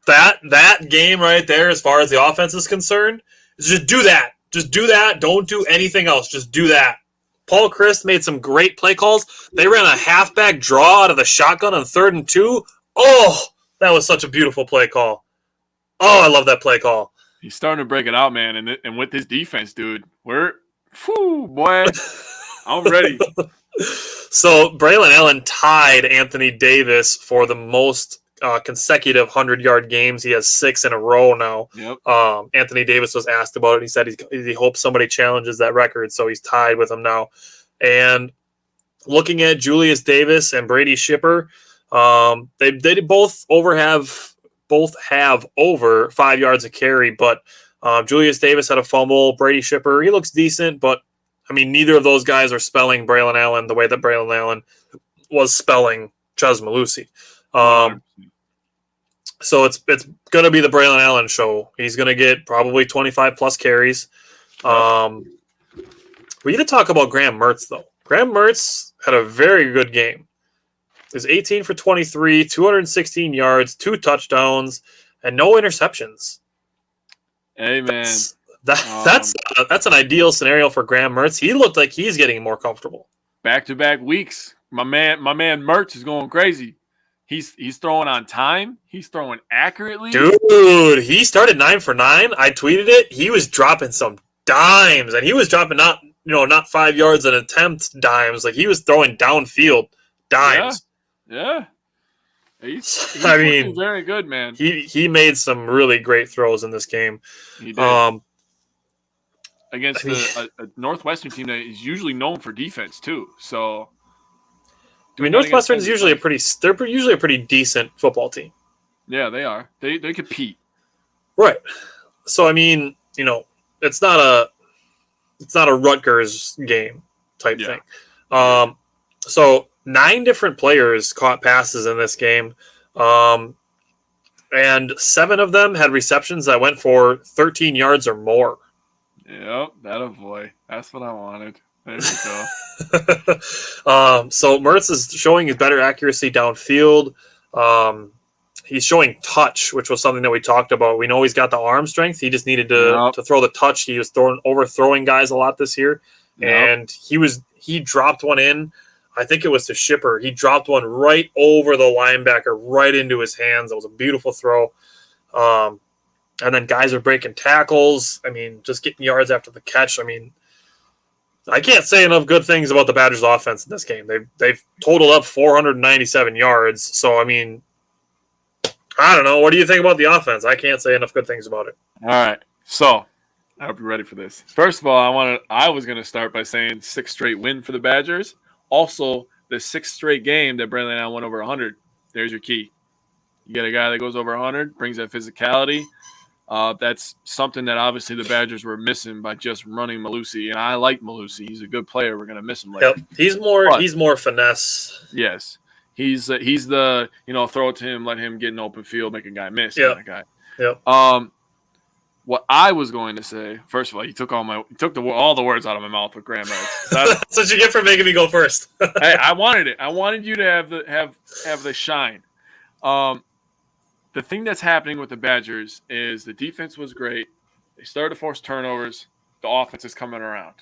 A: that game right there, as far as the offense is concerned, is just do that. Just do that. Don't do anything else. Just do that. Paul Chryst made some great play calls. They ran a halfback draw out of the shotgun on 3rd and 2. Oh, that was such a beautiful play call. Oh, I love that play call.
B: He's starting to break it out, man. And with his defense, dude, boy, I'm ready.
A: So Braylon Allen tied Anthony Davis for the most consecutive 100-yard games. He has 6 in a row now.
B: Yep.
A: Anthony Davis was asked about it. He said he hopes somebody challenges that record, so he's tied with him now. And looking at Julius Davis and Brady Shipper, they both have over 5 yards of carry, but Julius Davis had a fumble. Brady Shipper, he looks decent, but I mean, neither of those guys are spelling Braylon Allen the way that Braylon Allen was spelling Chez Mellusi. So it's going to be the Braylon Allen show. He's going to get probably 25-plus carries. We need to talk about Graham Mertz, though. Graham Mertz had a very good game. He was 18 for 23, 216 yards, 2 touchdowns, and no interceptions.
B: Hey, man.
A: That's an ideal scenario for Graham Mertz. He looked like he's getting more comfortable.
B: Back-to-back weeks. My man Mertz is going crazy. He's throwing on time. He's throwing accurately.
A: Dude, he started 9 for 9. I tweeted it. He was dropping some dimes, and he was dropping not 5 yards an attempt dimes. Like, he was throwing downfield dimes.
B: Yeah. He's very good, man.
A: He made some really great throws in this game.
B: He did. Against a Northwestern team that is usually known for defense too. So,
A: I mean, Northwestern is usually a pretty decent football team.
B: Yeah, they are. They compete.
A: Right. So I mean, it's not a Rutgers game type thing. So 9 different players caught passes in this game. And 7 of them had receptions that went for 13 yards or more.
B: Yep, that boy. That's what I wanted. There you go.
A: So Mertz is showing his better accuracy downfield. He's showing touch, which was something that we talked about. We know he's got the arm strength. He just needed to throw the touch. He was overthrowing guys a lot this year, and he dropped one in I think it was to Shipper. He dropped one right over the linebacker, right into his hands. It was a beautiful throw. And then guys are breaking tackles. I mean, just getting yards after the catch. I mean, I can't say enough good things about the Badgers' offense in this game. They've totaled up 497 yards. So, I mean, I don't know. What do you think about the offense? I can't say enough good things about it.
B: All right. So, I hope you're ready for this. First of all, I was going to start by saying 6th straight win for the Badgers. Also, the 6th straight game that Braylon Allen went over 100. There's your key. You get a guy that goes over 100, brings that physicality. That's something that obviously the Badgers were missing by just running Malusi, and I like Malusi. He's a good player. We're going to miss him later.
A: Yep, he's more finesse.
B: Yes, he's the throw it to him, let him get an open field, make a guy miss.
A: Yep.
B: Kind of guy.
A: Yep.
B: What I was going to say, first of all, you took all the words out of my mouth with grammar.
A: That's what you get for making me go first.
B: Hey, I wanted it. I wanted you to have the shine. The thing that's happening with the Badgers is the defense was great. They started to force turnovers. The offense is coming around.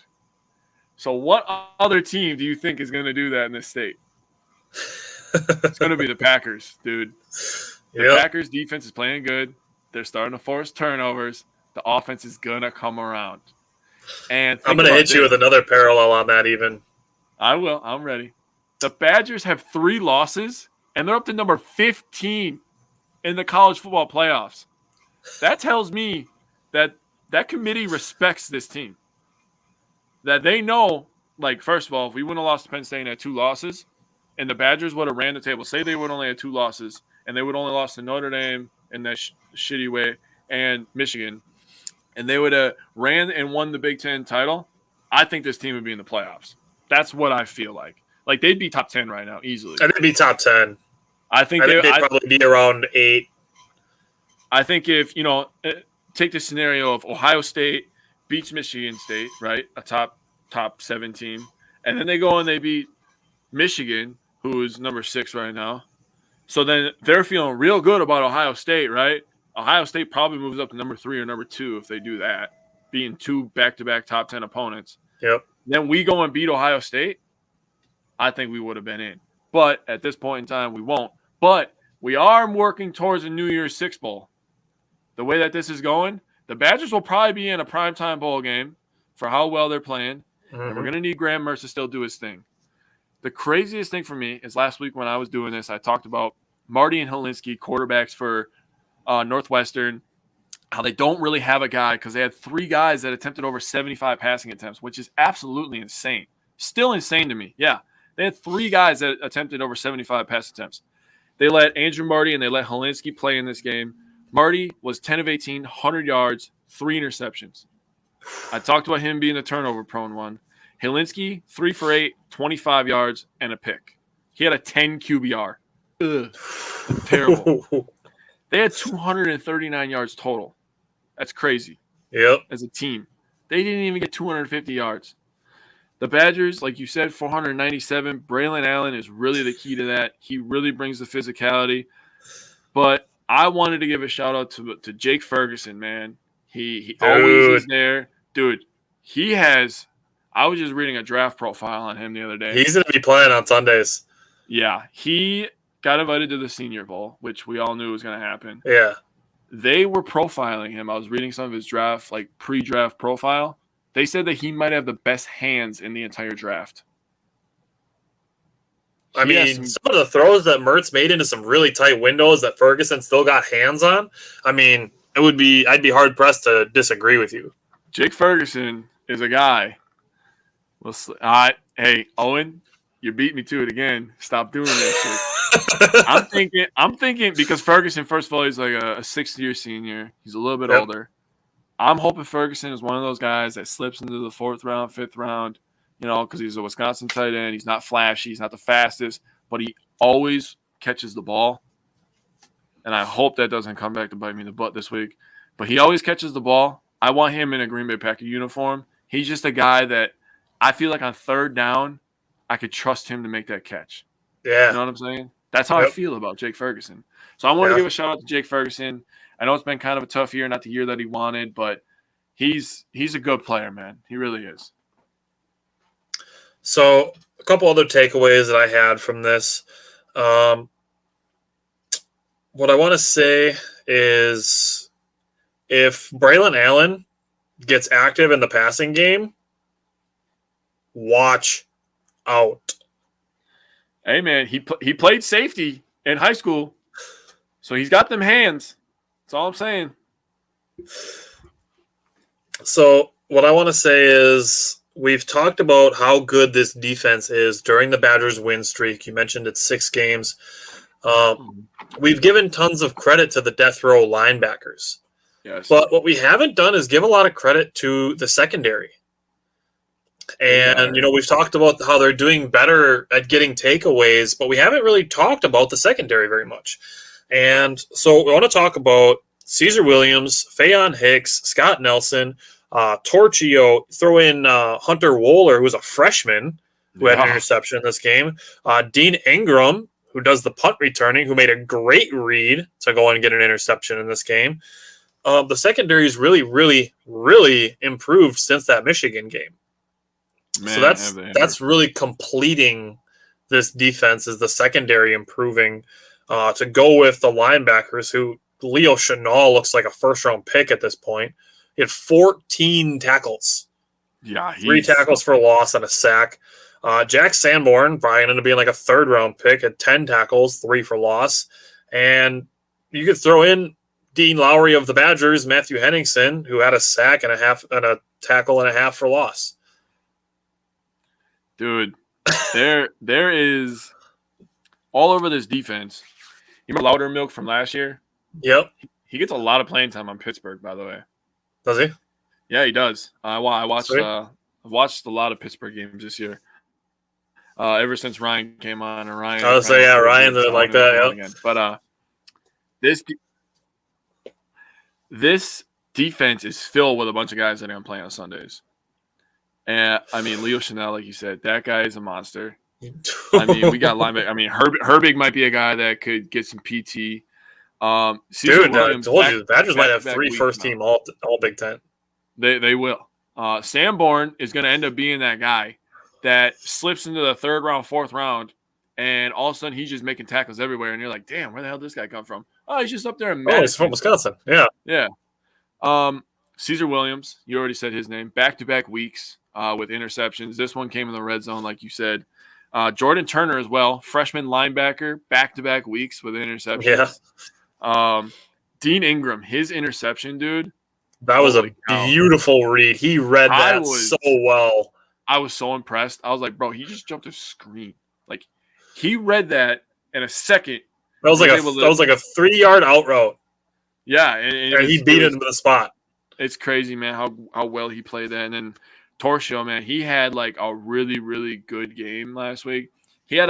B: So what other team do you think is going to do that in this state? It's going to be the Packers, dude. The Packers defense is playing good. They're starting to force turnovers. The offense is going to come around. And
A: I'm going to hit you with another parallel on that even.
B: I will. I'm ready. The Badgers have 3 losses, and they're up to number 15 in the college football playoffs. That tells me that committee respects this team. That they know, like, first of all, if we wouldn't have lost to Penn State and had 2 losses, and the Badgers would have ran the table, say they would only have 2 losses, and they would only lost to Notre Dame in that shitty way and Michigan, and they would have ran and won the Big Ten title, I think this team would be in the playoffs. That's what I feel like. Like, they'd be top 10 right now, easily.
A: And they'd be top 10.
B: I think
A: they'd probably be around 8.
B: I think if, take the scenario of Ohio State beats Michigan State, right? A top 7 team. And then they go and they beat Michigan, who is number 6 right now. So then they're feeling real good about Ohio State, right? Ohio State probably moves up to number 3 or number 2 if they do that, being 2 back-to-back top 10 opponents.
A: Yep.
B: Then we go and beat Ohio State. I think we would have been in. But at this point in time, we won't. But we are working towards a New Year's Six Bowl. The way that this is going, the Badgers will probably be in a primetime bowl game for how well they're playing. Mm-hmm. And we're going to need Graham Mertz to still do his thing. The craziest thing for me is last week when I was doing this, I talked about Marty and Helinski, quarterbacks for Northwestern, how they don't really have a guy because they had 3 guys that attempted over 75 passing attempts, which is absolutely insane. Still insane to me. Yeah, they had 3 guys that attempted over 75 pass attempts. They let Andrew Marty and they let Helinski play in this game. Marty was 10 of 18, 100 yards, 3 interceptions. I talked about him being the turnover-prone one. Helinski, 3 for 8, 25 yards, and a pick. He had a 10 QBR. Ugh. Terrible. They had 239 yards total. That's crazy.
A: Yep.
B: As a team. They didn't even get 250 yards. The Badgers, like you said, 497. Braylon Allen is really the key to that. He really brings the physicality. But I wanted to give a shout-out to Jake Ferguson, man. He always is there. Dude, he has – I was just reading a draft profile on him the other day.
A: He's going to be playing on Sundays.
B: Yeah, he got invited to the Senior Bowl, which we all knew was going to happen.
A: Yeah.
B: They were profiling him. I was reading some of his draft, like pre-draft profile. They said that he might have the best hands in the entire draft.
A: I mean, some of the throws that Mertz made into some really tight windows that Ferguson still got hands on, I mean, I'd be hard-pressed to disagree with you.
B: Jake Ferguson is a guy. Hey, Owen, you beat me to it again. Stop doing that shit. I'm thinking because Ferguson, first of all, he's like a 6th-year senior. He's a little bit older. I'm hoping Ferguson is one of those guys that slips into the 4th round, 5th round, because he's a Wisconsin tight end. He's not flashy. He's not the fastest, but he always catches the ball. And I hope that doesn't come back to bite me in the butt this week. But he always catches the ball. I want him in a Green Bay Packer uniform. He's just a guy that I feel like on 3rd down, I could trust him to make that catch.
A: Yeah.
B: You know what I'm saying? That's how I feel about Jake Ferguson. So I want to give a shout-out to Jake Ferguson. I know it's been kind of a tough year, not the year that he wanted, but he's a good player, man. He really is.
A: So a couple other takeaways that I had from this. What I want to say is if Braylon Allen gets active in the passing game, watch out.
B: Hey, man, he played safety in high school, so he's got them hands. That's all I'm saying.
A: So what I want to say is we've talked about how good this defense is during the Badgers win streak. You mentioned it's 6 games. We've given tons of credit to the death row linebackers.
B: Yes.
A: But what we haven't done is give a lot of credit to the secondary. And, we've talked about how they're doing better at getting takeaways, but we haven't really talked about the secondary very much. And so we want to talk about Caesar Williams, Fayon Hicks, Scott Nelson, Torchio, throw in Hunter Wohler, who was a freshman who had an interception in this game, Dean Ingram, who does the punt returning, who made a great read to go and get an interception in this game. The secondary is really, really, really improved since that Michigan game.
B: Man,
A: so that's really completing this defense, is the secondary improving to go with the linebackers, who Leo Chenal looks like a first-round pick at this point. He had 14 tackles.
B: Yeah,
A: 3 tackles for loss and a sack. Jack Sanborn probably ended up being like a third-round pick at 10 tackles, 3 for loss. And you could throw in Dean Lowry of the Badgers, Matthew Henningsen, who had a sack and a tackle and a half for loss.
B: Dude, there is all over this defense. You remember Loudermilk from last year?
A: Yep.
B: He gets a lot of playing time on Pittsburgh, by the way.
A: Does he?
B: Yeah, he does. I watched a lot of Pittsburgh games this year. Ever since Ryan came on, and Ryan.
A: I would say, yeah, Ryan did it like that. Yeah.
B: But this defense is filled with a bunch of guys that are going to play on Sundays. And I mean, Leo Chenal, like you said, that guy is a monster. I mean, we got linebacker. I mean, Herbig might be a guy that could get some PT.
A: Dude, I told you, the Badgers might have 3 first-team all Big Ten.
B: They will. Sanborn is going to end up being that guy that slips into the 3rd round, 4th round, and all of a sudden he's just making tackles everywhere, and you're like, damn, where the hell did this guy come from? Oh, he's just up there in Madison.
A: Oh, he's from Wisconsin. Yeah.
B: Yeah. Caesar Williams, you already said his name, back-to-back weeks with interceptions. This one came in the red zone, like you said. Jordan Turner as well, freshman linebacker, back-to-back weeks with interceptions.
A: Yeah.
B: Dean Ingram, his interception, dude.
A: That was a beautiful read. He read that so well.
B: I was so impressed. I was like, bro, he just jumped a screen. Like, he read that in a second.
A: That was like a 3-yard out route.
B: Yeah. And
A: he beat him to the spot.
B: It's crazy, man, how well he played that. And then Torchio, man, he had like a really, really good game last week. He had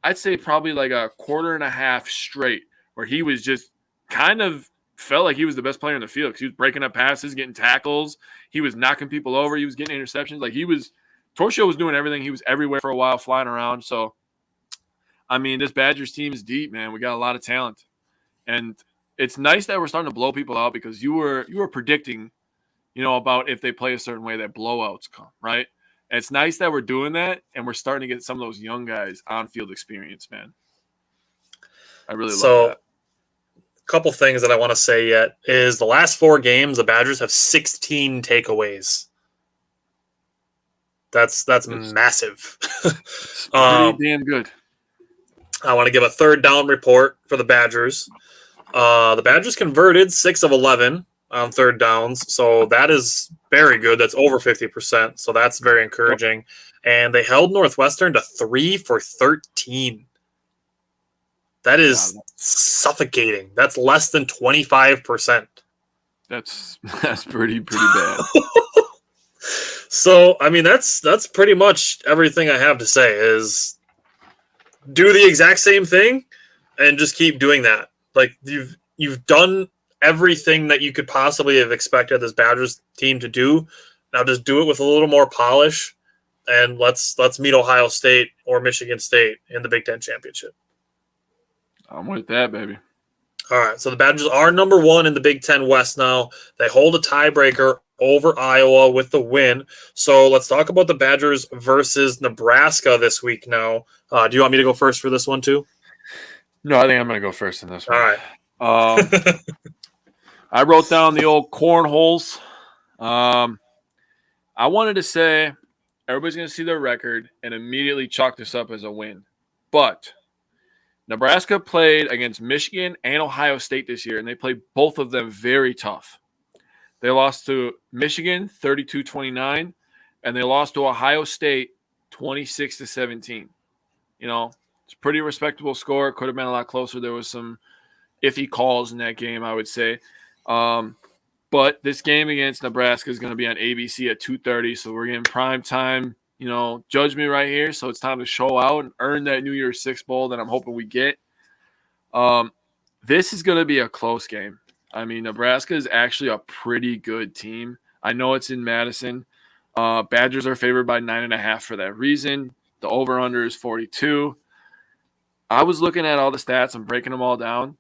B: I'd say probably like a quarter and a half straight where he was just kind of felt like he was the best player in the field because he was breaking up passes, getting tackles. He was knocking people over. He was getting interceptions. Like Torchio was doing everything. He was everywhere for a while, flying around. So, I mean, this Badgers team is deep, man. We got a lot of talent. And it's nice that we're starting to blow people out because you were predicting, about if they play a certain way that blowouts come, right? And it's nice that we're doing that and we're starting to get some of those young guys on-field experience, man. I really love that.
A: Couple things that I want to say yet is the last 4 games, the Badgers have 16 takeaways. That's massive.
B: It's pretty damn good.
A: I want to give a 3rd down report for the Badgers. The Badgers converted 6 of 11 on 3rd downs, so that is very good. That's over 50%, so that's very encouraging. And they held Northwestern to 3 for 13. That is suffocating. That's less than 25%.
B: That's pretty bad.
A: So, I mean, that's pretty much everything I have to say is do the exact same thing and just keep doing that. Like you've done everything that you could possibly have expected this Badgers team to do. Now just do it with a little more polish, and let's meet Ohio State or Michigan State in the Big Ten championship.
B: I'm with that, baby.
A: All right, so the Badgers are number 1 in the Big Ten West now. They hold a tiebreaker over Iowa with the win. So let's talk about the Badgers versus Nebraska this week now. Do you want me to go first for this one too?
B: No, I think I'm going to go first in this one.
A: All right.
B: I wrote down the old cornholes. I wanted to say everybody's going to see their record and immediately chalk this up as a win. But Nebraska played against Michigan and Ohio State this year, and they played both of them very tough. They lost to Michigan 32-29, and they lost to Ohio State 26-17. You know, it's a pretty respectable score. It could have been a lot closer. There was some iffy calls in that game, I would say. But this game against Nebraska is going to be on ABC at 2:30, so we're getting prime time, judge me right here. So it's time to show out and earn that New Year's Six bowl that I'm hoping we get. This is going to be a close game. I mean, Nebraska is actually a pretty good team. I know it's in Madison. Badgers are favored by 9.5 for that reason. The over-under is 42. I was looking at all the stats and breaking them all down.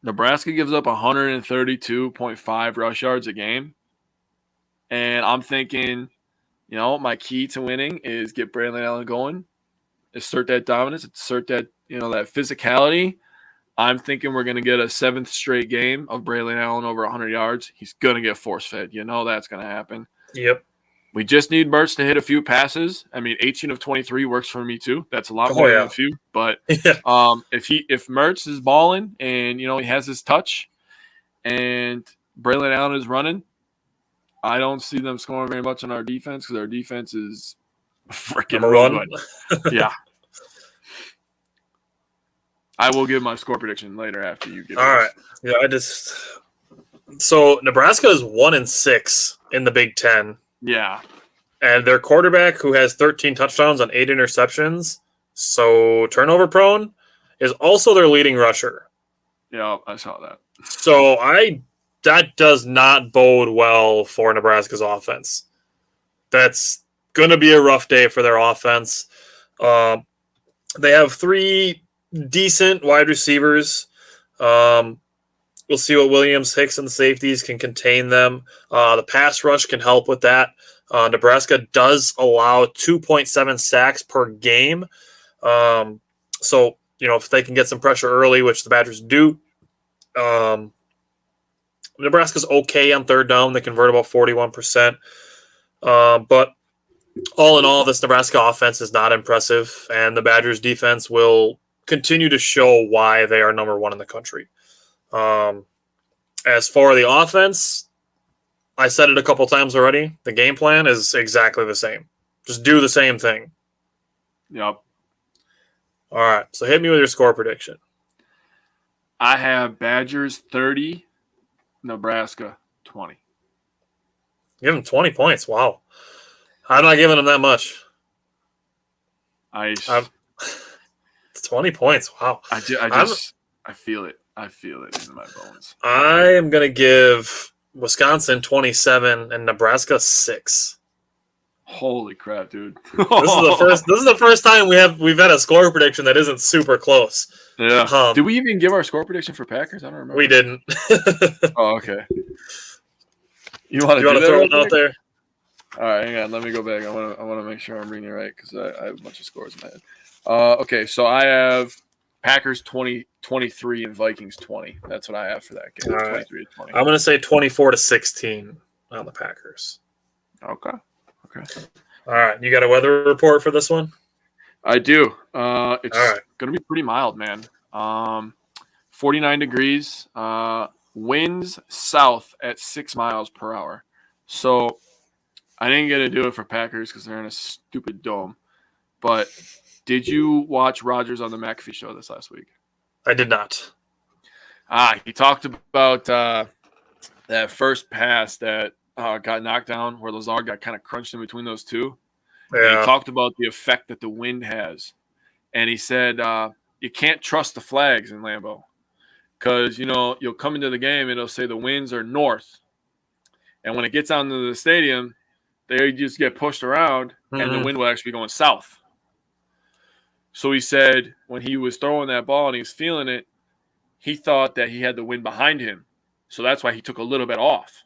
B: Nebraska gives up 132.5 rush yards a game. And I'm thinking, my key to winning is get Braylon Allen going, assert that dominance, assert that, that physicality. I'm thinking we're going to get a 7th straight game of Braylon Allen over 100 yards. He's going to get force-fed. That's going to happen.
A: Yep.
B: We just need Mertz to hit a few passes. I mean, 18 of 23 works for me too. That's a lot more than a few. But if Mertz is balling and, he has his touch and Braylon Allen is running, I don't see them scoring very much on our defense because our defense is freaking real good. Yeah. I will give my score prediction later after you give it.
A: All right. Yeah, So Nebraska is 1-6 in the Big Ten.
B: Yeah.
A: And their quarterback, who has 13 touchdowns on 8 interceptions, so turnover prone, is also their leading rusher.
B: Yeah, I saw that.
A: So that does not bode well for Nebraska's offense. That's going to be a rough day for their offense. They have 3 decent wide receivers. We'll see what Williams, Hicks, and the safeties can contain them. The pass rush can help with that. Nebraska does allow 2.7 sacks per game. So, if they can get some pressure early, which the Badgers do, Nebraska's okay on third down. They convert about 41%. But all in all, this Nebraska offense is not impressive, and the Badgers defense will continue to show why they are number 1 in the country. As for the offense, I said it a couple times already. The game plan is exactly the same. Just do the same thing.
B: Yep.
A: All right. So hit me with your score prediction.
B: I have Badgers 30, Nebraska 20.
A: Give them 20 points. Wow. I'm not giving them that much. It's 20 points. Wow.
B: I feel it. I feel it in my bones.
A: I am going to give Wisconsin 27 and Nebraska 6.
B: Holy crap, dude.
A: This is the first time we've had a score prediction that isn't super close.
B: Yeah. Did we even give our score prediction for Packers? I don't remember.
A: We didn't.
B: Oh, okay. You want to
A: throw it out there?
B: All right, hang on. Let me go back. I want to make sure I'm reading it right because I have a bunch of scores in my head. Okay, so I have Packers 23 and Vikings 20. That's what I have for that game.
A: All right.
B: 23-20.
A: I'm going to say 24-16 on the Packers.
B: Okay.
A: All right. You got a weather report for this one?
B: I do. It's going to be pretty mild, man. 49 degrees. Winds south at 6 miles per hour. So I didn't get to do it for Packers because they're in a stupid dome. But did you watch Rodgers on the McAfee show this last week?
A: I did not.
B: He talked about that first pass that got knocked down where Lazard got kind of crunched in between those two. Yeah. And he talked about the effect that the wind has. And he said you can't trust the flags in Lambeau because, you'll come into the game and it'll say the winds are north. And when it gets out into the stadium, they just get pushed around and the wind will actually be going south. So he said when he was throwing that ball and he was feeling it, he thought that he had the wind behind him. So that's why he took a little bit off.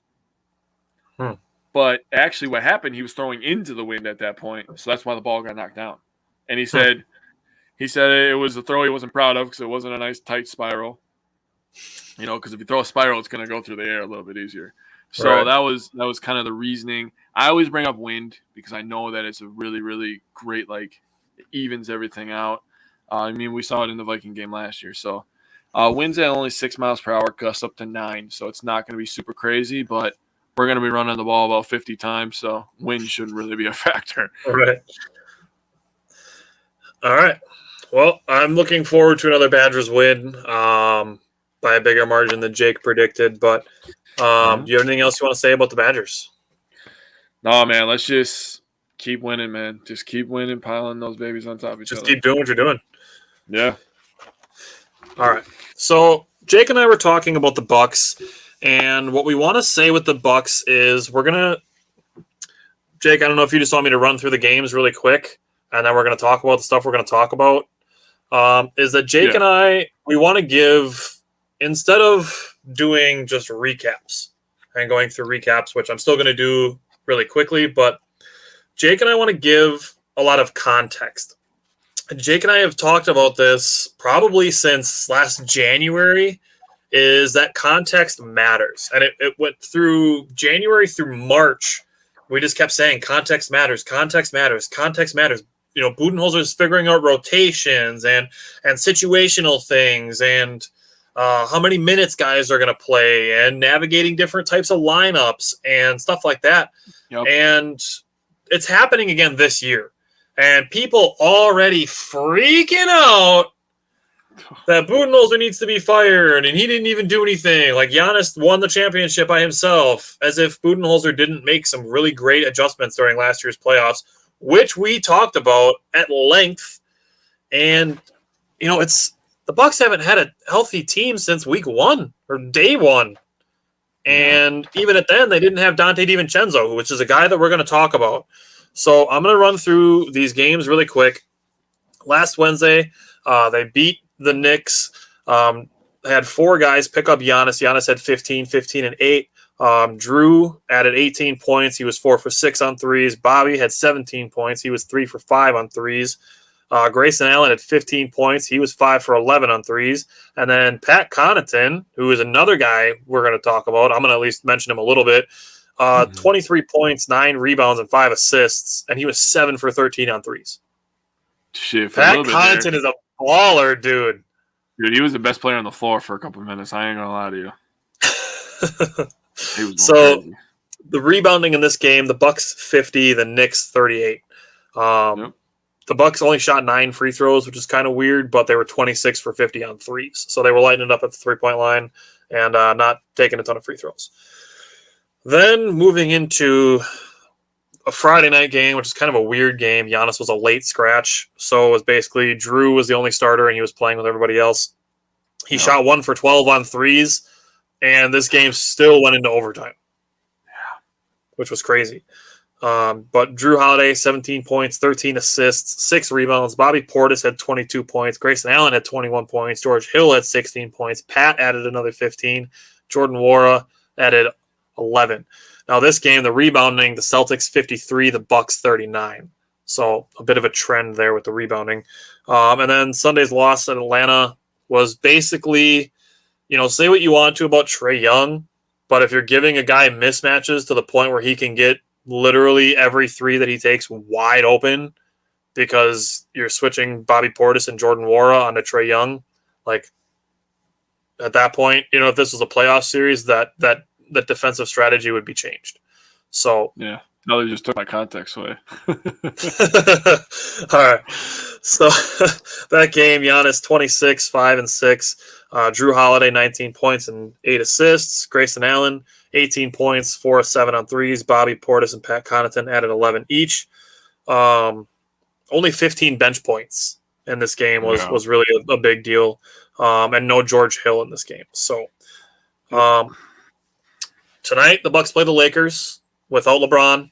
B: But actually what happened, he was throwing into the wind at that point, so that's why the ball got knocked down. And he said it was a throw he wasn't proud of because it wasn't a nice tight spiral. Because if you throw a spiral, it's going to go through the air a little bit easier. So that was kind of the reasoning. I always bring up wind because I know that it's a really, really great, it evens everything out. We saw it in the Viking game last year. So wind's at only 6 miles per hour, gusts up to 9. So it's not going to be super crazy, but we're going to be running the ball about 50 times. So wind shouldn't really be a factor.
A: All right. Well, I'm looking forward to another Badgers win by a bigger margin than Jake predicted. But do you have anything else you want to say about the Badgers?
B: No, man. Let's just keep winning, man. Just keep winning, piling those babies on top of each other.
A: Just keep doing what you're doing.
B: Yeah.
A: All right. So Jake and I were talking about the Bucks, and what we want to say with the Bucks is Jake, I don't know if you just want me to run through the games really quick, and then we're going to talk about the stuff we're going to talk about. Is that Jake and I, we want to give, instead of doing just recaps and going through recaps, which I'm still going to do really quickly, but Jake and I want to give a lot of context. Jake and I have talked about this probably since last January, is that context matters. And it went through January through March. We just kept saying context matters, context matters, context matters. Budenholzer's figuring out rotations and situational things and how many minutes guys are going to play and navigating different types of lineups and stuff like that.
B: Yep.
A: And it's happening again this year. And people already freaking out that Budenholzer needs to be fired and he didn't even do anything. Like Giannis won the championship by himself, as if Budenholzer didn't make some really great adjustments during last year's playoffs, which we talked about at length. And, it's the Bucks haven't had a healthy team since week 1 or day 1. And even at then, they didn't have Donte DiVincenzo, which is a guy that we're going to talk about. So I'm going to run through these games really quick. Last Wednesday, they beat the Knicks. They had 4 guys pick up Giannis. Giannis had 15, 15, and 8. Drew added 18 points. He was 4 for 6 on threes. Bobby had 17 points. He was 3 for 5 on threes. Grayson Allen had 15 points. He was 5 for 11 on threes. And then Pat Connorton, who is another guy we're going to talk about, I'm going to at least mention him a little bit. 23 points, 9 rebounds, and 5 assists. And he was 7 for 13 on threes.
B: Shit,
A: Pat Connorton is a baller, dude.
B: Dude, he was the best player on the floor for a couple of minutes. I ain't going to lie to you.
A: So crazy. The rebounding in this game, the Bucks 50, the Knicks 38. The Bucks only shot 9 free throws, which is kind of weird, but they were 26 for 50 on threes. So they were lighting it up at the 3-point line and not taking a ton of free throws. Then moving into a Friday night game, which is kind of a weird game. Giannis was a late scratch. So it was basically Drew was the only starter and he was playing with everybody else. He shot 1 for 12 on threes, and this game still went into overtime, which was crazy. But Drew Holiday, 17 points, 13 assists, 6 rebounds. Bobby Portis had 22 points. Grayson Allen had 21 points. George Hill had 16 points. Pat added another 15. Jordan Nwora added 11. Now this game, the rebounding, the Celtics 53, the Bucks 39. So a bit of a trend there with the rebounding. And then Sunday's loss at Atlanta was basically, say what you want to about Trae Young, but if you're giving a guy mismatches to the point where he can get literally every 3 that he takes wide open because you're switching Bobby Portis and Jordan Nwora onto Trae Young, like at that point, if this was a playoff series, that defensive strategy would be changed. So
B: yeah, no, they just took my context away.
A: All right. So that game, Giannis 26, 5 and 6. Drew Holiday 19 points and 8 assists. Grayson Allen 18 points, 4 of 7 on threes. Bobby Portis and Pat Connaughton added 11 each. Only 15 bench points in this game was really a big deal. And no George Hill in this game. So tonight the Bucks play the Lakers without LeBron.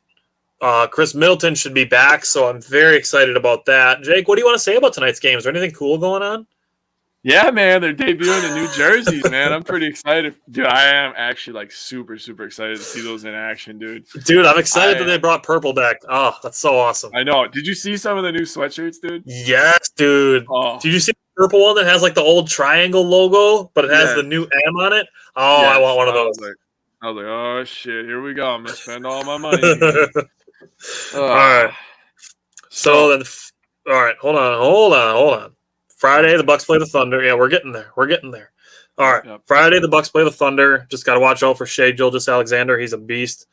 A: Chris Middleton should be back, so I'm very excited about that. Jake, what do you want to say about tonight's game? Is there anything cool going on?
B: Yeah, man, they're debuting in New Jerseys, man. I'm pretty excited. Dude, I am actually like super, super excited to see those in action, dude.
A: Dude, I'm excited that
B: I
A: they brought purple back. Oh, that's so awesome.
B: I know. Did you see some of the new sweatshirts, dude?
A: Yes, dude.
B: Oh,
A: Did you see the purple one that has like the old triangle logo, but it has the
B: yes,
A: new M on it? Oh, I want
B: yes.
A: one of those.
B: I was like, oh shit, here we go. I'm gonna spend all my money again.
A: All right. So
B: So
A: then, all right, hold on. Friday, the Bucks
B: context.
A: play the Thunder. Yeah, we're getting there. We're getting there. All right.
B: Yep.
A: Friday, the Bucks play the Thunder. Just got to watch out for Shea Gilgeous-Alexander. He's a beast.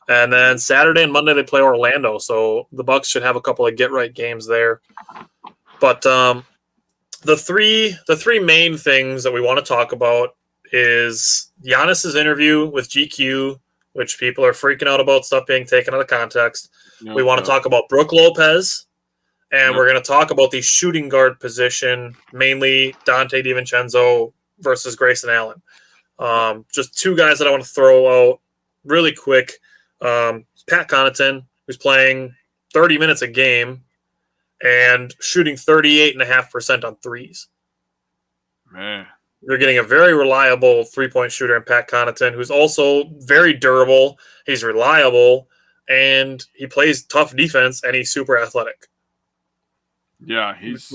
A: And then Saturday and Monday they play Orlando. So the Bucks should have a couple of get right games there. But the three main things that we want to talk about is Giannis's interview with GQ, which people are freaking out about stuff being taken out of context. We want to talk about Brook Lopez. And we're going to talk about the shooting guard position, mainly Donte DiVincenzo versus Grayson Allen. Just two guys that I want to throw out really quick. Pat Connorton, who's playing 30 minutes a game and shooting 38.5% on threes.
B: Man.
A: They're getting a very reliable three-point shooter in Pat Connorton, who's also very durable. He's reliable, and he plays tough defense, and he's super athletic.
B: Yeah, he's.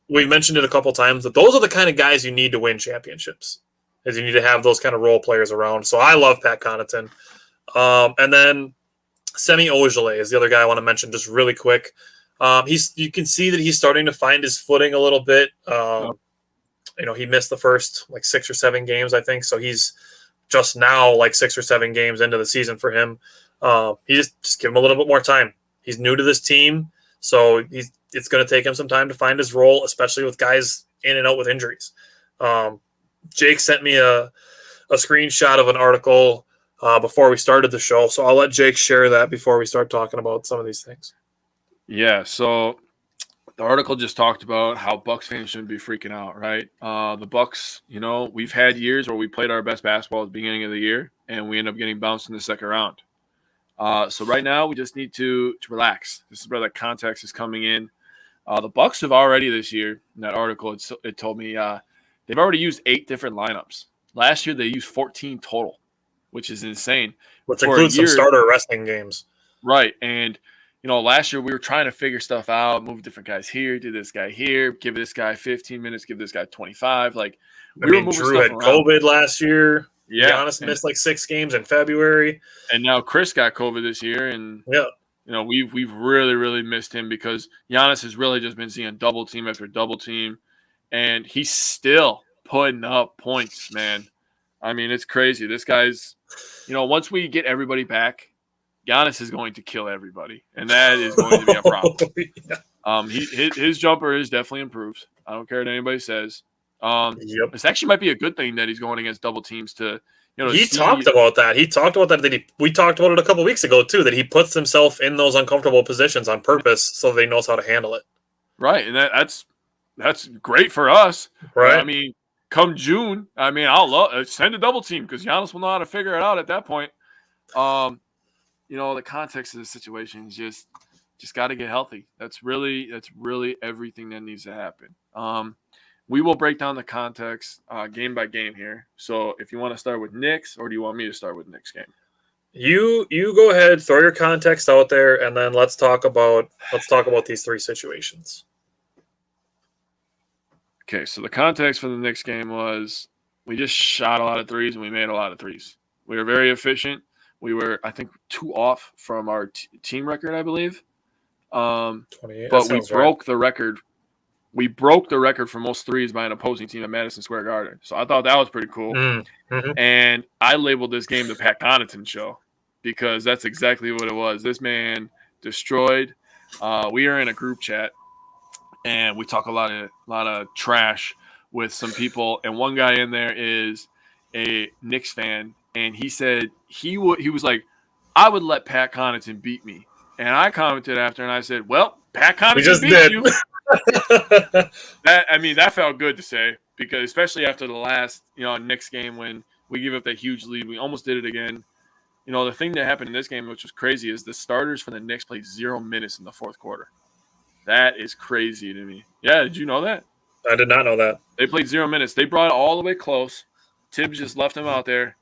A: We mentioned it a couple times that those are the kind of guys you need to win championships. Is you need to have those kind of role players around. So I love Pat Connaughton. And then Semi Ojeleye is the other guy I want to mention just really quick. You can see that he's starting to find his footing a little bit. He missed the first like 6 or 7 games, I think. So he's just now like 6 or 7 games into the season for him. He just give him a little bit more time. He's new to this team. So it's going to take him some time to find his role, especially with guys in and out with injuries. Jake sent me a screenshot of an article before we started the show, so I'll let Jake share that before we start talking about some of these things.
B: Yeah, so the article just talked about how Bucks fans shouldn't be freaking out, right? The Bucks, we've had years where we played our best basketball at the beginning of the year, and we end up getting bounced in the second round. So right now we just need to relax. This is where the context is coming in. The Bucks have already this year, in that article, it told me they've already used 8 different lineups. Last year they used 14 total, which is insane.
A: Which includes some starter resting games.
B: Right, and last year we were trying to figure stuff out, move different guys here, do this guy here, give this guy 15 minutes, give this guy 25. Like
A: we were moving Drew had around. COVID last year. Yeah, Giannis missed like 6 games in February,
B: and now Chris got COVID this year, and we've really, really missed him because Giannis has really just been seeing double team after double team, and he's still putting up points, man. I mean, it's crazy. This guy's, once we get everybody back, Giannis is going to kill everybody, and that is going to be a problem. His jumper is definitely improved. I don't care what anybody says. This actually might be a good thing that he's going against double teams to,
A: He talked about that. We talked about it a couple weeks ago too, that he puts himself in those uncomfortable positions on purpose so that he knows how to handle it.
B: Right, and that's great for us.
A: Right.
B: I mean, come June, I'll send a double team because Giannis will know how to figure it out at that point. The context of the situation is just got to get healthy. That's really everything that needs to happen. We will break down the context game by game here. So if you want to start with Knicks, or do you want me to start with Knicks game?
A: You go ahead, throw your context out there, and then let's talk about these 3 situations.
B: Okay, so the context for the Knicks game was we just shot a lot of threes and we made a lot of threes. We were very efficient. We were, I think, 2 off from our team record, I believe.
A: 28.
B: But we broke the record. We broke the record for most threes by an opposing team at Madison Square Garden. So I thought that was pretty cool.
A: Mm-hmm.
B: And I labeled this game the Pat Connaughton show because that's exactly what it was. This man destroyed. We are in a group chat, and we talk a lot of trash with some people. And one guy in there is a Knicks fan, and he said he was like, I would let Pat Connaughton beat me. And I commented after, and I said, well, Pat Connaughton beat you. That felt good to say because especially after the last Knicks game when we gave up that huge lead, we almost did it again. The thing that happened in this game, which was crazy, is the starters for the Knicks played 0 minutes in the fourth quarter. That is crazy to me. Yeah, did you know that?
A: I did not know that.
B: They played 0 minutes. They brought it all the way close. Tibbs just left him out there.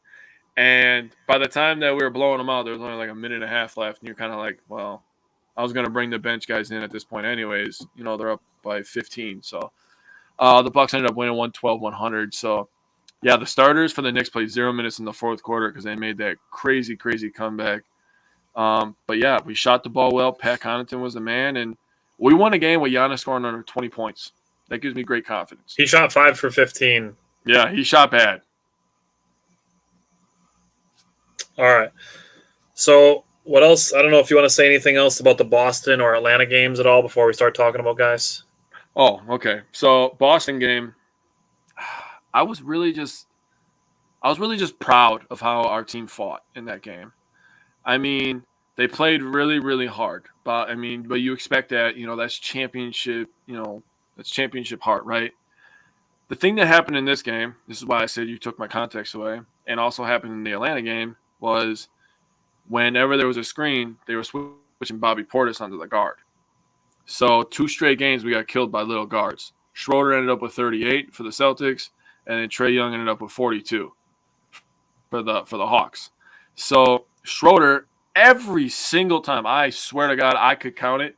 B: And by the time that we were blowing them out, there was only like a minute and a half left. And you're kind of like, well, I was going to bring the bench guys in at this point anyways. You know, they're up by 15. So the Bucks ended up winning 112-100. So, yeah, the starters for the Knicks played 0 minutes in the fourth quarter because they made that crazy, crazy comeback. But, yeah, we shot the ball well. Pat Connorton was the man. And we won a game with Giannis scoring under 20 points. That gives me great confidence.
A: He shot 5 for 15.
B: Yeah, he shot bad.
A: All right. So what else? I don't know if you want to say anything else about the Boston or Atlanta games at all before we start talking about guys.
B: Oh, okay. So Boston game, I was really just proud of how our team fought in that game. I mean, they played really, really hard. But you expect that, that's championship, that's championship heart, right? The thing that happened in this game, this is why I said you took my context away, and also happened in the Atlanta game, was whenever there was a screen, they were switching Bobby Portis onto the guard. So 2 straight games we got killed by little guards. Schroeder ended up with 38 for the Celtics, and then Trae Young ended up with 42 for the Hawks. So Schroeder, every single time, I swear to God, I could count it,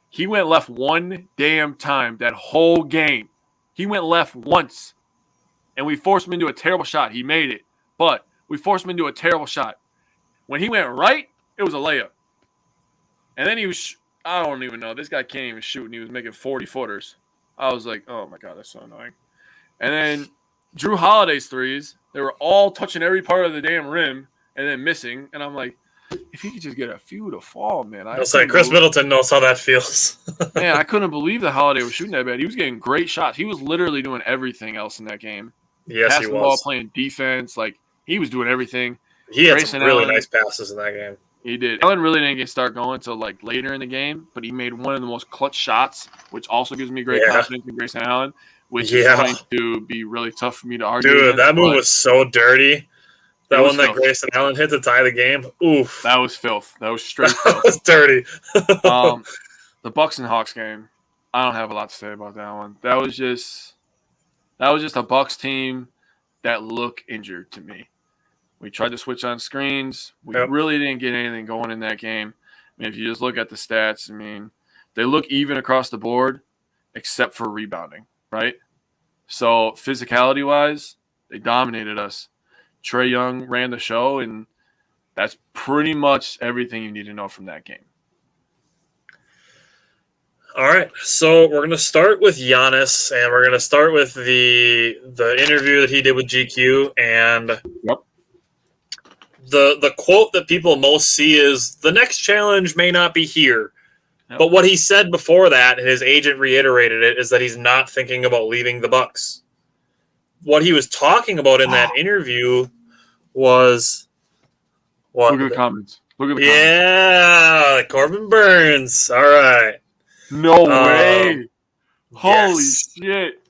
B: he went left one damn time that whole game. He went left once, and we forced him into a terrible shot. He made it, but we forced him into a terrible shot. When he went right, it was a layup. And then he was, I don't even know. This guy can't even shoot, and he was making 40-footers. I was like, oh, my God, that's so annoying. And then Drew Holiday's threes, they were all touching every part of the damn rim and then missing. And I'm like, if he could just get a few to fall, man.
A: I was like, Chris Middleton knows how that feels.
B: Man, I couldn't believe that Holiday was shooting that bad. He was getting great shots. He was literally doing everything else in that game.
A: Yes,
B: passing
A: he
B: the ball,
A: was.
B: playing defense. Like, he was doing everything.
A: He had
B: Grayson
A: some really
B: Allen,
A: nice passes in that game.
B: He did. Allen really didn't get start going until like later in the game, but he made one of the most clutch shots, which also gives me great confidence in Grayson Allen, which is going to be really tough for me to argue.
A: Dude, that move was so dirty. That one that
B: filth.
A: Grayson Allen hit to tie the game. Oof.
B: That was filth. That was straight filth.
A: That was dirty.
B: The Bucks and Hawks game, I don't have a lot to say about that one. That was just a Bucks team that looked injured to me. We tried to switch on screens. We really didn't get anything going in that game. I mean, if you just look at the stats, I mean, they look even across the board except for rebounding, right? So physicality-wise, they dominated us. Trae Young ran the show, and that's pretty much everything you need to know from that game.
A: All right, so we're going to start with Giannis, and we're going to start with the interview that he did with GQ, and the quote that people most see is, the next challenge may not be here. Yep. But what he said before that, and his agent reiterated it, is that he's not thinking about leaving the Bucks. What he was talking about in that interview was what?
B: Look at the comments.
A: Yeah, Corbin Burnes. All right.
B: No way. Holy shit.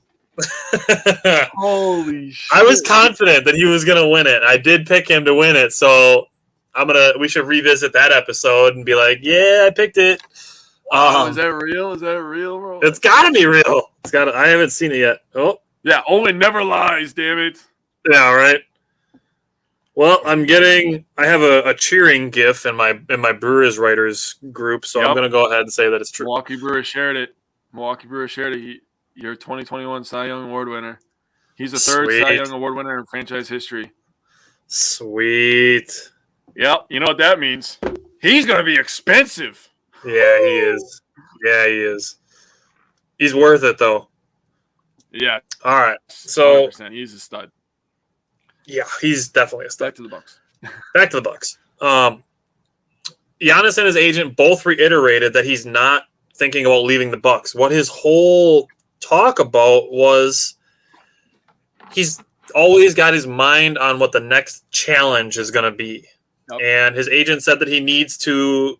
B: Holy shit.
A: I was confident that he was going to win it. I did pick him to win it, so we should revisit that episode and be like, yeah, I picked it.
B: Is that real? Is that real, bro?
A: It's got to be real. I haven't seen it yet. Oh.
B: Yeah, Owen never lies, damn it.
A: Yeah, right. Well, I have a cheering gif in my Brewers writers group, so I'm going to go ahead and say that it's true.
B: Milwaukee Brewers shared it. Your 2021 Cy Young Award winner. He's the third Cy Young Award winner in franchise history.
A: Sweet.
B: Yep, you know what that means. He's going to be expensive.
A: Yeah, he is. Yeah, he is. He's worth it, though.
B: Yeah.
A: All right. So
B: 100%. He's a stud.
A: Yeah, he's definitely a stud.
B: Back to the Bucks.
A: Back to the Bucks. Giannis and his agent both reiterated that he's not thinking about leaving the Bucks. What his whole talk about was he's always got his mind on what the next challenge is going to be. Yep. And his agent said that he needs to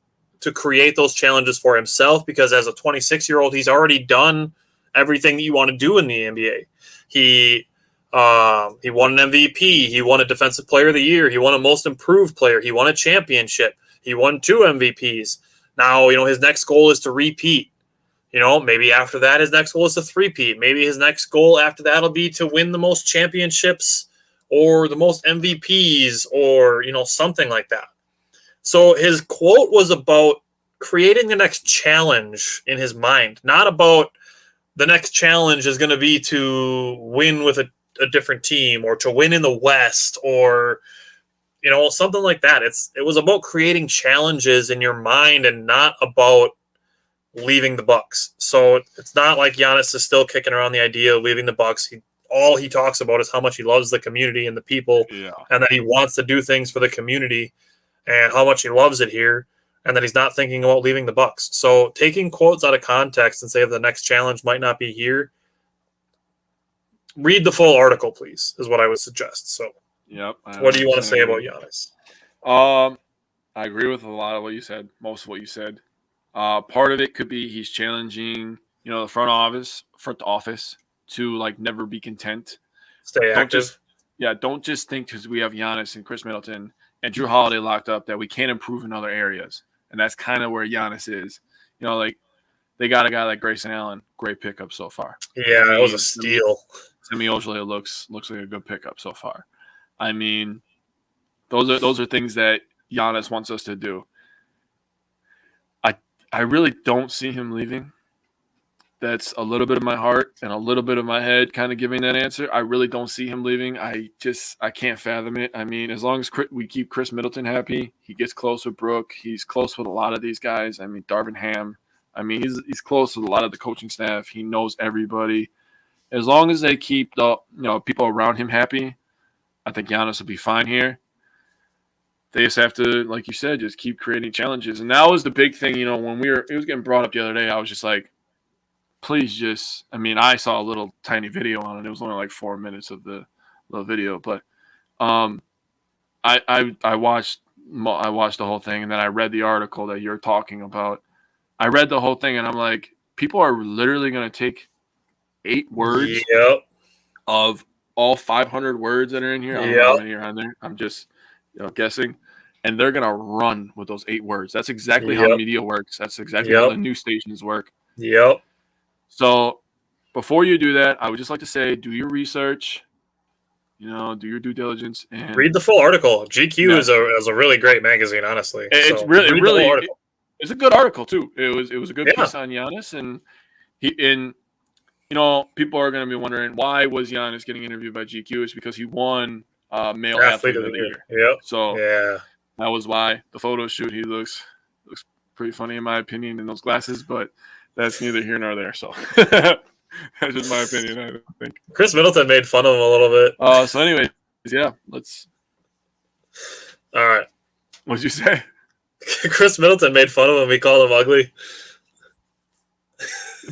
A: create those challenges for himself because as a 26-year-old, he's already done everything that you want to do in the NBA. He won an MVP. He won a Defensive Player of the Year. He won a Most Improved Player. He won a championship. He won 2 MVPs. Now, his next goal is to repeat. maybe after that, his next goal is a three-peat. Maybe his next goal after that will be to win the most championships or the most MVPs or, something like that. So his quote was about creating the next challenge in his mind, not about the next challenge is going to be to win with a different team or to win in the West or, something like that. It was about creating challenges in your mind and not about leaving the Bucks. So it's not like Giannis is still kicking around the idea of leaving the Bucks. All he talks about is how much he loves the community and the people, and that he wants to do things for the community and how much he loves it here, and that he's not thinking about leaving the Bucks. So taking quotes out of context and say the next challenge might not be here, read the full article, please, is what I would suggest. So what do you want to say about Giannis?
B: I agree with a lot of what you said, most of what you said. Part of it could be he's challenging, the front office to never be content.
A: Stay active.
B: Don't just think because we have Giannis and Chris Middleton and Drew Holiday locked up that we can't improve in other areas. And that's kind of where Giannis is. They got a guy like Grayson Allen, great pickup so far.
A: Yeah, that was a steal.
B: Semi Ojeleye looks like a good pickup so far. I mean, those are things that Giannis wants us to do. I really don't see him leaving. That's a little bit of my heart and a little bit of my head kind of giving that answer. I really don't see him leaving. I can't fathom it. I mean, as long as we keep Chris Middleton happy, he gets close with Brook. He's close with a lot of these guys. I mean, Darvin Ham. I mean, he's close with a lot of the coaching staff. He knows everybody. As long as they keep the people around him happy, I think Giannis will be fine here. They just have to, like you said, just keep creating challenges. And that was the big thing, when it was getting brought up the other day, I was just like, please I saw a little tiny video on it. It was only like 4 minutes of the little video, but I watched the whole thing, and then I read the article that you're talking about. I read the whole thing, and I'm like, people are literally going to take 8 words of all 500 words that are in here. I don't know how many are on there. I'm just guessing. And they're going to run with those 8 words. That's exactly how media works. That's exactly how the news stations work.
A: Yep.
B: So before you do that, I would just like to say, do your research, do your due diligence. And
A: read the full article. GQ is a really great magazine, honestly.
B: It's it's a good article, too. It was a good piece on Giannis. And people are going to be wondering, why was Giannis getting interviewed by GQ? It's because he won Male Athlete of the Year.
A: Yep.
B: So that was why. The photo shoot, he looks pretty funny in my opinion in those glasses, but that's neither here nor there. So that's just my opinion, I think.
A: Chris Middleton made fun of him a little bit.
B: So anyway, let's.
A: All right.
B: What'd you say?
A: Chris Middleton made fun of him. He called him ugly.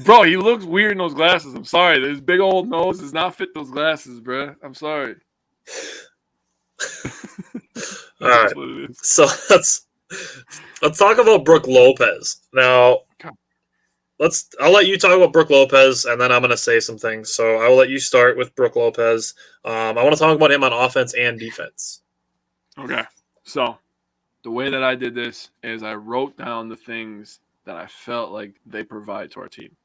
B: Bro, he looks weird in those glasses. I'm sorry. His big old nose does not fit those glasses, bro. I'm sorry.
A: All right. So let's talk about Brook Lopez. Now, I'll let you talk about Brook Lopez, and then I'm going to say some things. So I will let you start with Brook Lopez. I want to talk about him on offense and defense.
B: Okay. So the way that I did this is I wrote down the things that I felt like they provide to our team.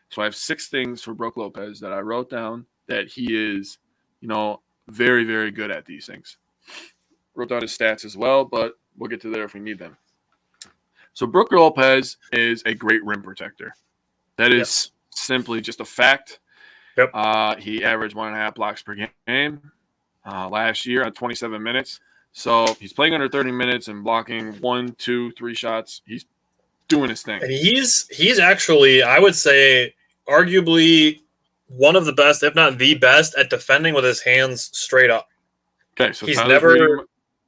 B: So I have 6 things for Brook Lopez that I wrote down that he is, very, very good at these things. Wrote down his stats as well, but we'll get to there if we need them. So Brook Lopez is a great rim protector. That is simply just a fact.
A: Yep.
B: He averaged 1.5 blocks per game last year at 27 minutes. So he's playing under 30 minutes and blocking 1, 2, 3 shots. He's doing his thing.
A: And he's actually, I would say, arguably one of the best, if not the best, at defending with his hands straight up.
B: Okay, so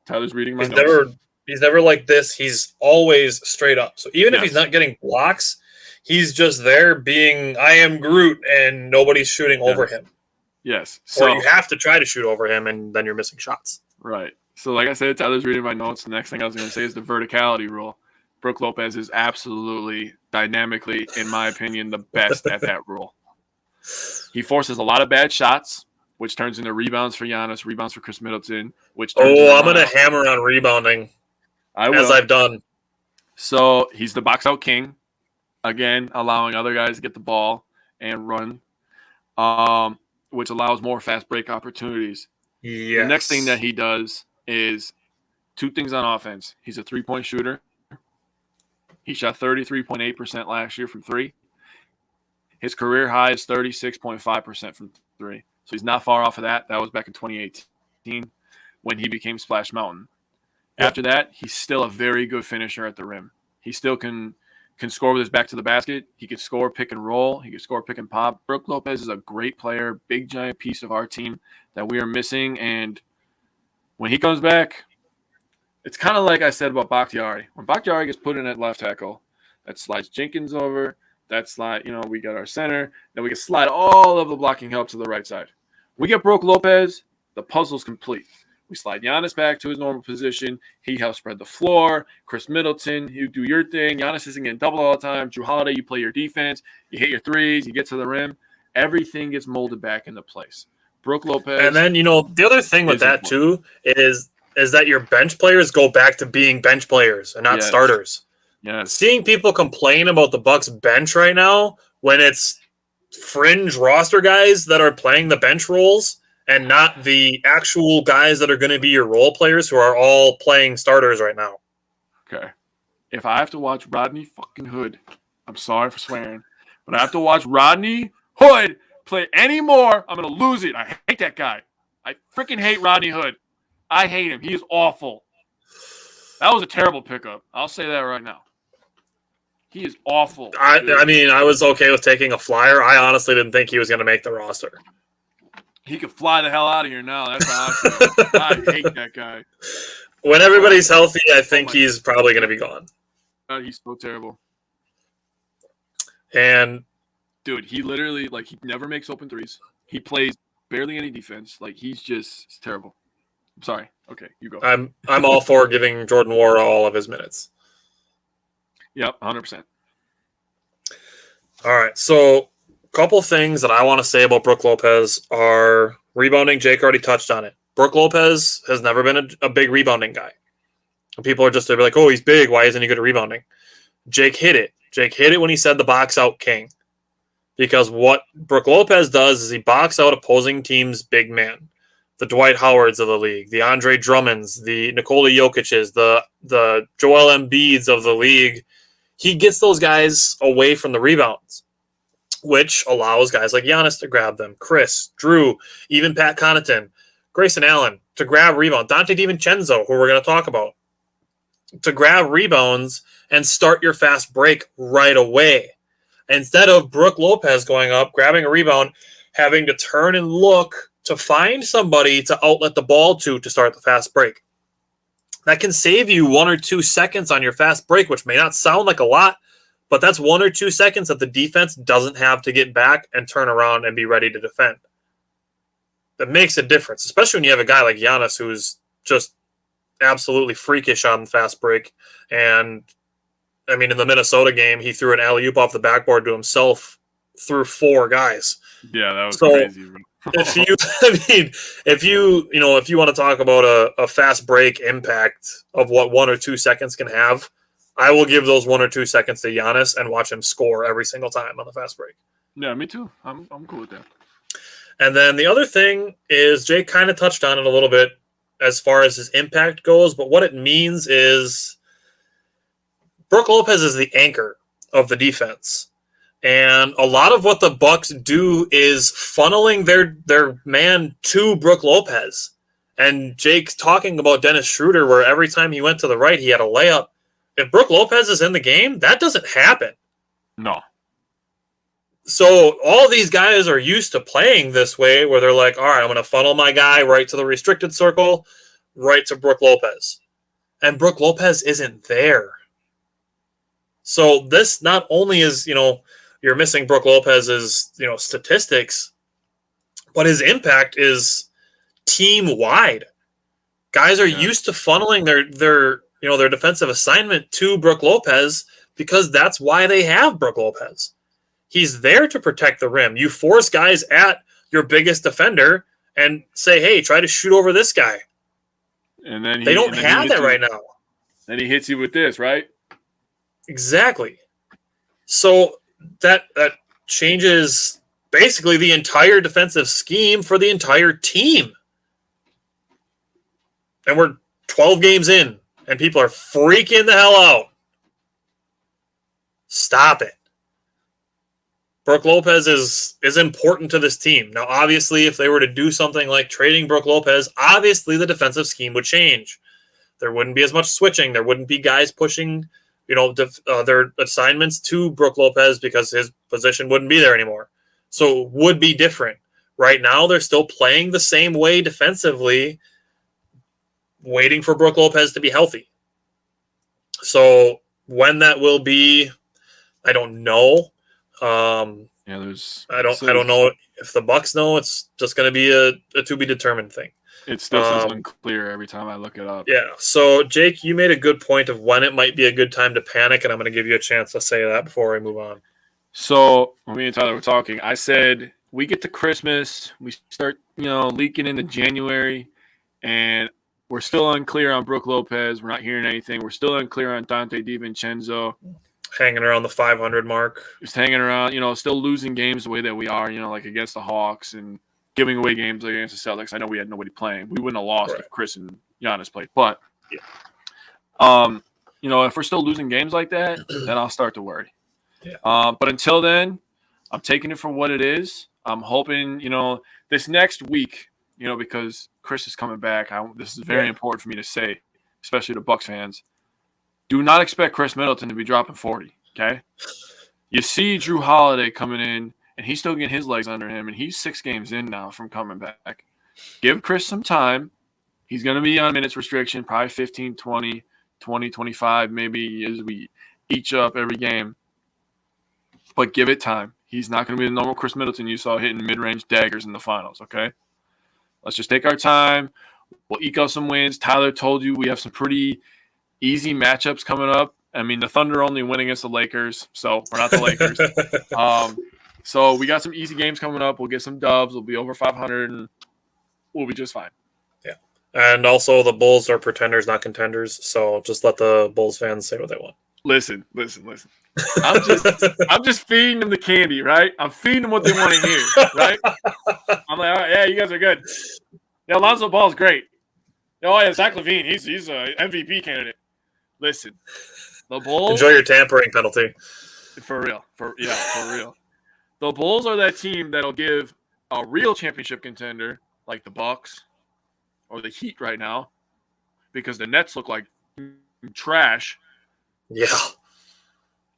B: Tyler's reading my
A: notes. He's never like this. He's always straight up. So even if he's not getting blocks, he's just there being, I am Groot, and nobody's shooting over him.
B: Yes.
A: Or you have to try to shoot over him, and then you're missing shots.
B: Right. So like I said, Tyler's reading my notes. The next thing I was going to say is the verticality rule. Brook Lopez is absolutely, dynamically, in my opinion, the best at that rule. He forces a lot of bad shots, which turns into rebounds for Giannis, rebounds for Chris Middleton. I'm
A: going to hammer on rebounding, as I've done.
B: So he's the box-out king. again, allowing other guys to get the ball and run, which allows more fast break opportunities.
A: Yes.
B: The next thing that he does is two things on offense. He's a three-point shooter. He shot 33.8% last year from three. His career high is 36.5% from three. So he's not far off of that. That was back in 2018 when he became Splash Mountain. Yep. After that, he's still a very good finisher at the rim. He still can score with his back to the basket. He can score pick and roll. He can score pick and pop. Brook Lopez is a great player, big, giant piece of our team that we are missing. And when he comes back, it's kind of like I said about Bakhtiari. When Bakhtiari gets put in at left tackle, that slides Jenkins over. That slide, we got our center. Then we can slide all of the blocking help to the right side. We get Brook Lopez, the puzzle's complete. We slide Giannis back to his normal position. He helps spread the floor. Chris Middleton, you do your thing. Giannis isn't getting double all the time. Drew Holiday, you play your defense. You hit your threes. You get to the rim. Everything gets molded back into place. Brook Lopez.
A: And then, the other thing with that, too, is that your bench players go back to being bench players and not starters.
B: Yes.
A: Seeing people complain about the Bucks bench right now when it's fringe roster guys that are playing the bench roles and not the actual guys that are going to be your role players who are all playing starters right now.
B: Okay. If I have to watch Rodney fucking Hood, I'm sorry for swearing, but I have to watch Rodney Hood play anymore, I'm going to lose it. I hate that guy. I freaking hate Rodney Hood. I hate him. He is awful. That was a terrible pickup. I'll say that right now. He is awful.
A: I was okay with taking a flyer. I honestly didn't think he was going to make the roster.
B: He could fly the hell out of here now. That's how I feel. I hate that guy.
A: When everybody's healthy, I think he's probably going to be gone.
B: He's so terrible.
A: And
B: dude, he literally he never makes open threes. He plays barely any defense. He's terrible. I'm sorry. Okay, you go.
A: I'm all for giving Jordan Nwora all of his minutes.
B: Yep, 100%.
A: All right, so couple things that I want to say about Brook Lopez are rebounding. Jake already touched on it. Brook Lopez has never been a big rebounding guy. And people are they'll be like, oh, he's big. Why isn't he good at rebounding? Jake hit it. Jake hit it when he said the box out king. Because what Brook Lopez does is he box out opposing teams' big man. The Dwight Howards of the league, the Andre Drummonds, the Nikola Jokic's, the Joel Embiids of the league. He gets those guys away from the rebounds, which allows guys like Giannis to grab them, Chris, Drew, even Pat Connorton, Grayson Allen to grab rebound, Donte DiVincenzo, who we're going to talk about, to grab rebounds and start your fast break right away. Instead of Brook Lopez going up, grabbing a rebound, having to turn and look to find somebody to outlet the ball to start the fast break. That can save you 1 or 2 seconds on your fast break, which may not sound like a lot, but that's 1 or 2 seconds that the defense doesn't have to get back and turn around and be ready to defend. That makes a difference, especially when you have a guy like Giannis who's just absolutely freakish on the fast break. And, in the Minnesota game, he threw an alley-oop off the backboard to himself through 4 guys.
B: Yeah, that was crazy.
A: if you want to talk about a fast break impact of what 1 or 2 seconds can have, I will give those 1 or 2 seconds to Giannis and watch him score every single time on the fast break.
B: Yeah, me too. I'm cool with that.
A: And then the other thing is Jake kind of touched on it a little bit as far as his impact goes, but what it means is Brook Lopez is the anchor of the defense. And a lot of what the Bucks do is funneling their man to Brook Lopez. And Jake's talking about Dennis Schroeder, where every time he went to the right, he had a layup. If Brook Lopez is in the game, that doesn't happen.
B: No.
A: So all these guys are used to playing this way, where they're like, all right, I'm going to funnel my guy right to the restricted circle, right to Brook Lopez. And Brook Lopez isn't there. So this not only is, you're missing Brook Lopez's, statistics, but his impact is team-wide. Guys are used to funneling their defensive assignment to Brook Lopez because that's why they have Brook Lopez. He's there to protect the rim. You force guys at your biggest defender and say, hey, try to shoot over this guy.
B: And then
A: they don't have that right now.
B: Then he hits you with this, right?
A: Exactly. So that changes basically the entire defensive scheme for the entire team. And we're 12 games in, and people are freaking the hell out. Stop it. Brook Lopez is important to this team. Now, obviously, if they were to do something like trading Brook Lopez, obviously the defensive scheme would change. There wouldn't be as much switching. There wouldn't be guys pushing, their assignments to Brook Lopez because his position wouldn't be there anymore. So it would be different. Right now, they're still playing the same way defensively, waiting for Brook Lopez to be healthy. So when that will be, I don't know. I don't know if the Bucks know. It's just going to be a to be determined thing.
B: It still seems unclear every time I look it up.
A: Yeah. So Jake, you made a good point of when it might be a good time to panic, and I'm going to give you a chance to say that before I move on.
B: So when me and Tyler were talking, I said we get to Christmas, we start leaking into January, and we're still unclear on Brook Lopez. We're not hearing anything. We're still unclear on Donte DiVincenzo.
A: Hanging around the 500 mark.
B: Just hanging around, still losing games the way that we are, like against the Hawks and giving away games against the Celtics. I know we had nobody playing. We wouldn't have lost if Chris and Giannis played. But, if we're still losing games like that, then I'll start to worry.
A: Yeah.
B: But until then, I'm taking it for what it is. I'm hoping, this next week, because Chris is coming back. This is very important for me to say, especially to Bucks fans. Do not expect Chris Middleton to be dropping 40, okay? You see Drew Holiday coming in, and he's still getting his legs under him, and he's 6 games in now from coming back. Give Chris some time. He's going to be on minutes restriction, probably 15, 20, 25, maybe as we each up every game. But give it time. He's not going to be the normal Chris Middleton you saw hitting mid-range daggers in the finals, okay? Let's just take our time. We'll eke out some wins. Tyler told you we have some pretty easy matchups coming up. I mean, the Thunder only win against the Lakers, so we're not the Lakers. So we got some easy games coming up. We'll get some dubs. We'll be over 500, and we'll be just fine.
A: Yeah. And also the Bulls are pretenders, not contenders, so just let the Bulls fans say what they want.
B: Listen. I'm just feeding them the candy, right? I'm feeding them what they want to hear, right? I'm like, all right, yeah, you guys are good. Yeah, Lonzo Ball's great. Oh, yeah, Zach LaVine, he's an MVP candidate. Listen, the Bulls.
A: Enjoy your tampering penalty.
B: For real. The Bulls are that team that'll give a real championship contender like the Bucks or the Heat right now, because the Nets look like trash.
A: Yeah.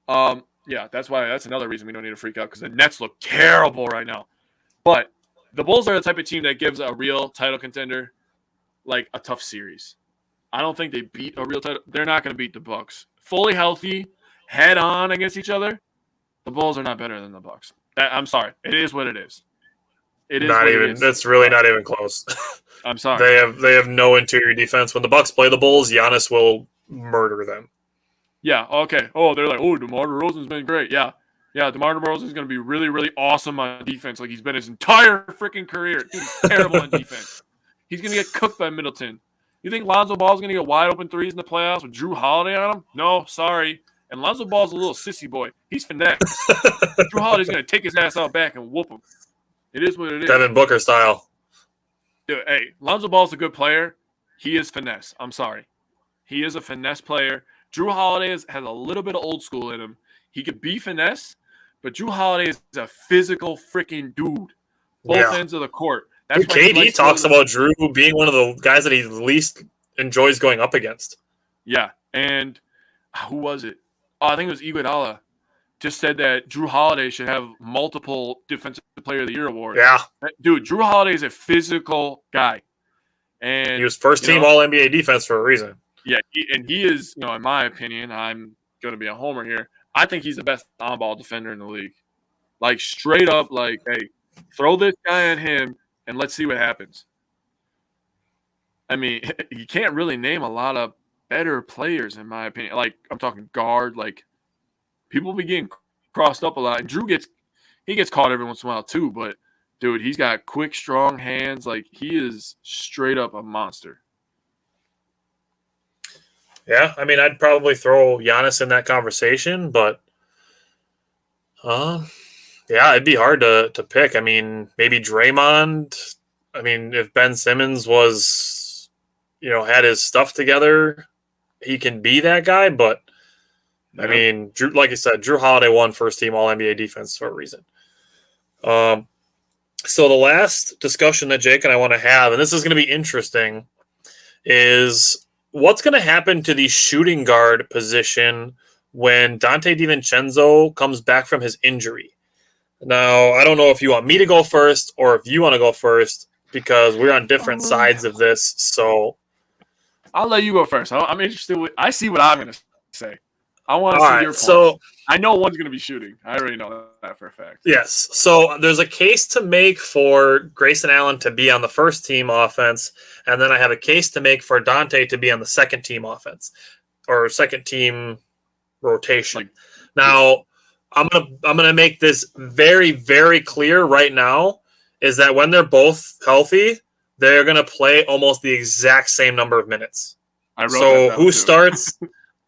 B: That's another reason we don't need to freak out, because the Nets look terrible right now. But the Bulls are the type of team that gives a real title contender like a tough series. I don't think they beat a real title. They're not going to beat the Bucks. Fully healthy, head on against each other, the Bulls are not better than the Bucks. I'm sorry. It is what it is. It is
A: not
B: what
A: even.
B: it is.
A: That's really not even close.
B: I'm sorry.
A: They have no interior defense. When the Bucks play the Bulls, Giannis will murder them.
B: Yeah. Okay. Oh, they're like, DeMar DeRozan's been great. Yeah. DeMar DeRozan's going to be really, really awesome on defense, like he's been his entire freaking career. Dude, he's terrible on defense. He's going to get cooked by Middleton. You think Lonzo Ball's going to get wide open threes in the playoffs with Drew Holiday on him? No, sorry. And Lonzo Ball's a little sissy boy. He's finesse. Drew Holiday's going to take his ass out back and whoop him. It is what it is.
A: Devin Booker style.
B: Dude, hey, Lonzo Ball's a good player. He is finesse. I'm sorry. He is a finesse player. Drew Holiday has a little bit of old school in him. He could be finesse, but Drew Holiday is a physical freaking dude. Both ends of the court. That's why
A: KD talks about Drew being one of the guys that he least enjoys going up against.
B: Yeah, and who was it? Oh, I think it was Iguodala. Just said that Drew Holiday should have multiple Defensive Player of the Year awards.
A: Yeah.
B: Dude, Drew Holiday is a physical guy. And
A: he was first-team All-NBA defense for a reason.
B: Yeah, he is, in my opinion, I'm going to be a homer here, I think he's the best on-ball defender in the league. Like, straight up, like, hey, throw this guy on him, and let's see what happens. I mean, you can't really name a lot of better players, in my opinion. Like, I'm talking guard. Like, people be getting crossed up a lot. And Drew gets caught every once in a while, too. But, dude, he's got quick, strong hands. Like, he is straight up a monster.
A: Yeah, I mean, I'd probably throw Giannis in that conversation, but Uh, yeah, it'd be hard to pick. I mean, maybe Draymond. I mean, if Ben Simmons was, had his stuff together, he can be that guy. But I
B: Yep.
A: mean, Drew, like I said, Drew Holiday won first team All NBA defense for a reason. Um, so the last discussion that Jake and I want to have, and this is going to be interesting, is what's going to happen to the shooting guard position when Donte DiVincenzo comes back from his injury. Now, I don't know if you want me to go first or if you want to go first because we're on different sides of this. So
B: I'll let you go first. I'm interested. I see what I'm going to say. I want to
A: all
B: see
A: right,
B: your points.
A: so
B: I know one's going to be shooting. I already know that for a fact.
A: yes, so there's a case to make for Grayson Allen to be on the first team offense, and then I have a case to make for Donte to be on the second team offense or second team rotation. Now, I'm gonna make this very, very clear right now, is that when they're both healthy, they're gonna play almost the exact same number of minutes. So who starts?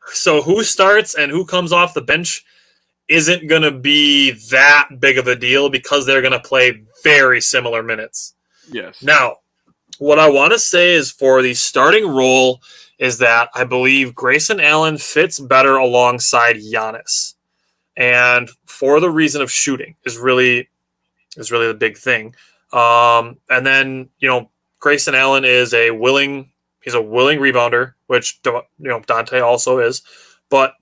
A: So who starts and who comes off the bench isn't gonna be that big of a deal because they're gonna play very similar minutes.
B: Yes.
A: Now, what I want to say is for the starting role is that I believe Grayson Allen fits better alongside Giannis. And for the reason of shooting is really the big thing. And then, Grayson Allen is he's a willing rebounder, which, Donte also is, but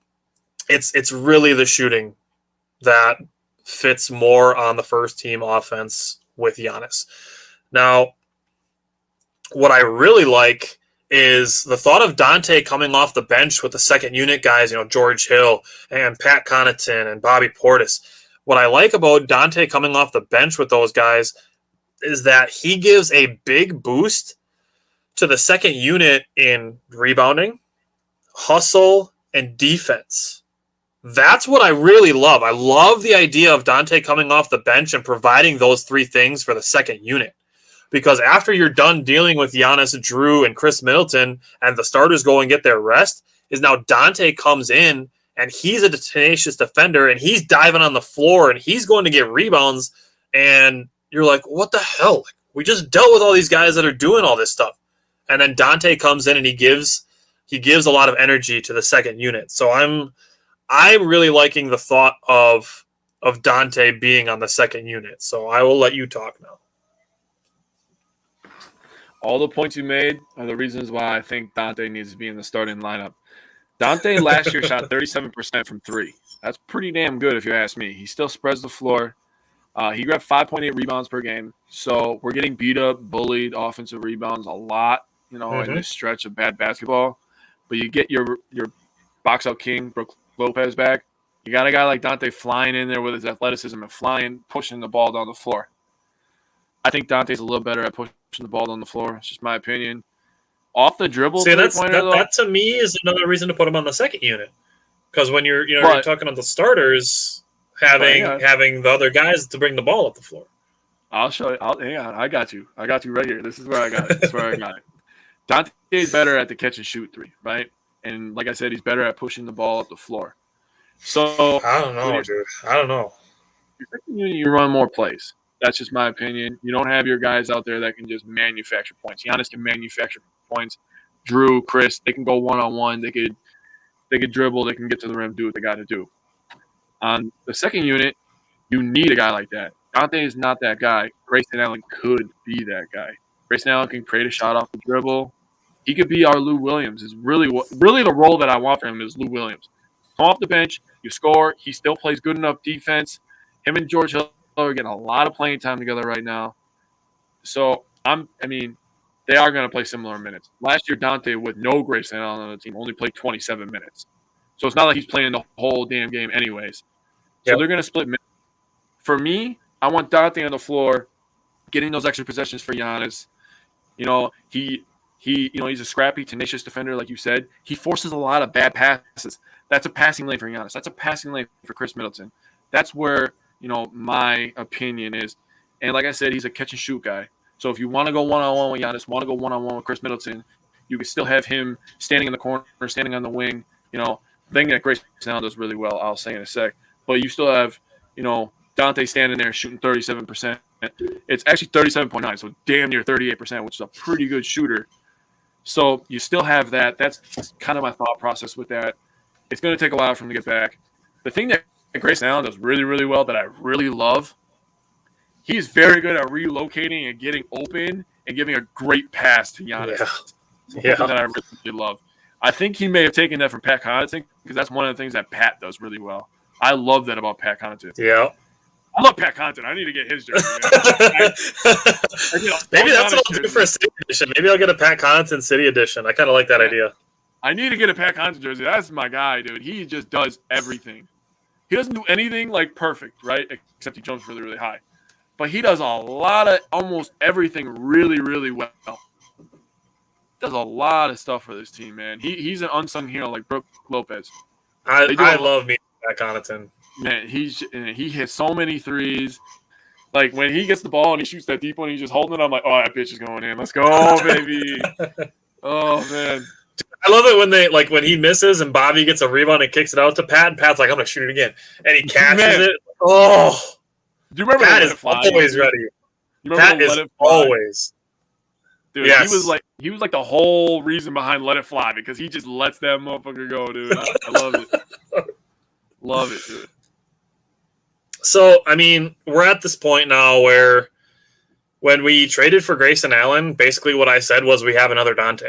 A: it's really the shooting that fits more on the first team offense with Giannis. Now, what I really like is the thought of Donte coming off the bench with the second unit guys, George Hill and Pat Connorton and Bobby Portis. What I like about Donte coming off the bench with those guys is that he gives a big boost to the second unit in rebounding, hustle, and defense. That's what I really love. I love the idea of Donte coming off the bench and providing those three things for the second unit. Because after you're done dealing with Giannis, Drew, and Chris Middleton, and the starters go and get their rest, is now Donte comes in, and he's a tenacious defender, and he's diving on the floor, and he's going to get rebounds, and you're like, what the hell? We just dealt with all these guys that are doing all this stuff. And then Donte comes in, and he gives a lot of energy to the second unit. So I'm really liking the thought of Donte being on the second unit. So I will let you talk now.
B: All the points you made are the reasons why I think Donte needs to be in the starting lineup. Donte last year shot 37% from three. That's pretty damn good if you ask me. He still spreads the floor. He grabbed 5.8 rebounds per game. So we're getting beat up, bullied, offensive rebounds a lot, in this stretch of bad basketball. But you get your box out king, Brook Lopez, back. You got a guy like Donte flying in there with his athleticism and pushing the ball down the floor. I think Dante's a little better at pushing the ball down the floor. It's just my opinion. Off the dribble,
A: that to me is another reason to put him on the second unit. Because when you're talking about the starters having the other guys to bring the ball up the floor.
B: I'll show you. Hang on. I got you. I got you right here. This is where I got it. Donte is better at the catch and shoot three, right? And like I said, he's better at pushing the ball up the floor. So
A: I don't know, dude. I don't know.
B: You run more plays. That's just my opinion. You don't have your guys out there that can just manufacture points. Giannis can manufacture points. Drew, Chris, they can go one-on-one. They could dribble. They can get to the rim, do what they got to do. On the second unit, you need a guy like that. Donte is not that guy. Grayson Allen could be that guy. Grayson Allen can create a shot off the dribble. He could be our Lou Williams. Is really the role that I want for him is Lou Williams. Come off the bench, you score. He still plays good enough defense. Him and George Hill are getting a lot of playing time together right now. So, they are going to play similar minutes. Last year, Donte, with no Grayson Allen on the team, only played 27 minutes. So, it's not like he's playing the whole damn game anyways. So, They're going to split minutes. For me, I want Donte on the floor, getting those extra possessions for Giannis. He's a scrappy, tenacious defender, like you said. He forces a lot of bad passes. That's a passing lane for Giannis. That's a passing lane for Chris Middleton. That's where my opinion is. And like I said, he's a catch and shoot guy. So if you want to go one-on-one with Giannis, want to go one-on-one with Chris Middleton, you can still have him standing in the corner, standing on the wing. Thing that Grayson Allen does really well, I'll say in a sec. But you still have Donte standing there shooting 37%. It's actually 37.9, so damn near 38%, which is a pretty good shooter. So you still have that. That's kind of my thought process with that. It's going to take a while for him to get back. The thing that Grayson Allen does really, really well that I really love, he's very good at relocating and getting open and giving a great pass to Giannis.
A: Yeah.
B: That I really love. I think he may have taken that from Pat Connaughton because that's one of the things that Pat does really well. I love that about Pat Connaughton.
A: Yeah.
B: I love Pat Content. I need to get his jersey.
A: Maybe that's what I'll do for a city edition. Maybe I'll get a Pat Connaughton city edition. I kind of like that idea.
B: I need to get a Pat Content jersey. That's my guy, dude. He just does everything. He doesn't do anything like perfect, right? Except he jumps really, really high. But he does a lot of almost everything really, really well. Does a lot of stuff for this team, man. He's an unsung hero like Brook Lopez.
A: I love me Pat Connaughton.
B: Man, he hits so many threes. Like when he gets the ball and he shoots that deep one, he's just holding it. I'm like, oh, that bitch is going in. Let's go, baby. Oh man,
A: I love it when he misses and Bobby gets a rebound and kicks it out to Pat. And Pat's like, I'm gonna shoot it again, and he catches it. Oh,
B: do you remember
A: Pat is always ready. Pat is always.
B: Dude, yes. He was like the whole reason behind Let It Fly because he just lets that motherfucker go, dude. I love it. Love it, dude.
A: So, I mean, we're at this point now where when we traded for Grayson Allen, basically what I said was we have another Donte.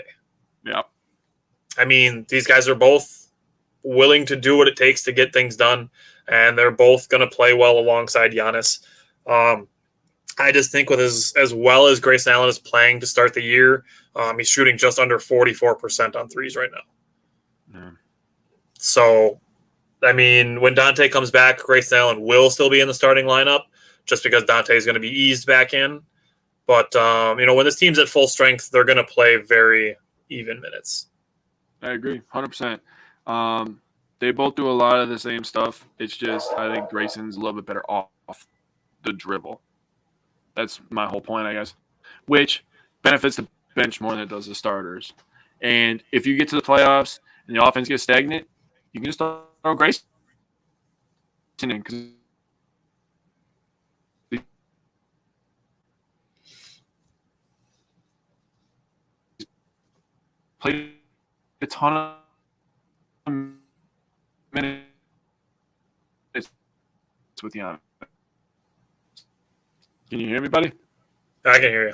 B: Yeah.
A: I mean, these guys are both willing to do what it takes to get things done, and they're both going to play well alongside Giannis. I just think with as well as Grayson Allen is playing to start the year, he's shooting just under 44% on threes right now.
B: Yeah.
A: So, I mean, when Donte comes back, Grayson Allen will still be in the starting lineup just because Donte is going to be eased back in. But, when this team's at full strength, they're going to play very even minutes.
B: I agree, 100%. They both do a lot of the same stuff. It's just I think Grayson's a little bit better off the dribble. That's my whole point, I guess, which benefits the bench more than it does the starters. And if you get to the playoffs and the offense gets stagnant, you can just throw Grayson in because he's played a ton of minutes with Giannis. Can you hear me, buddy?
A: I can hear you.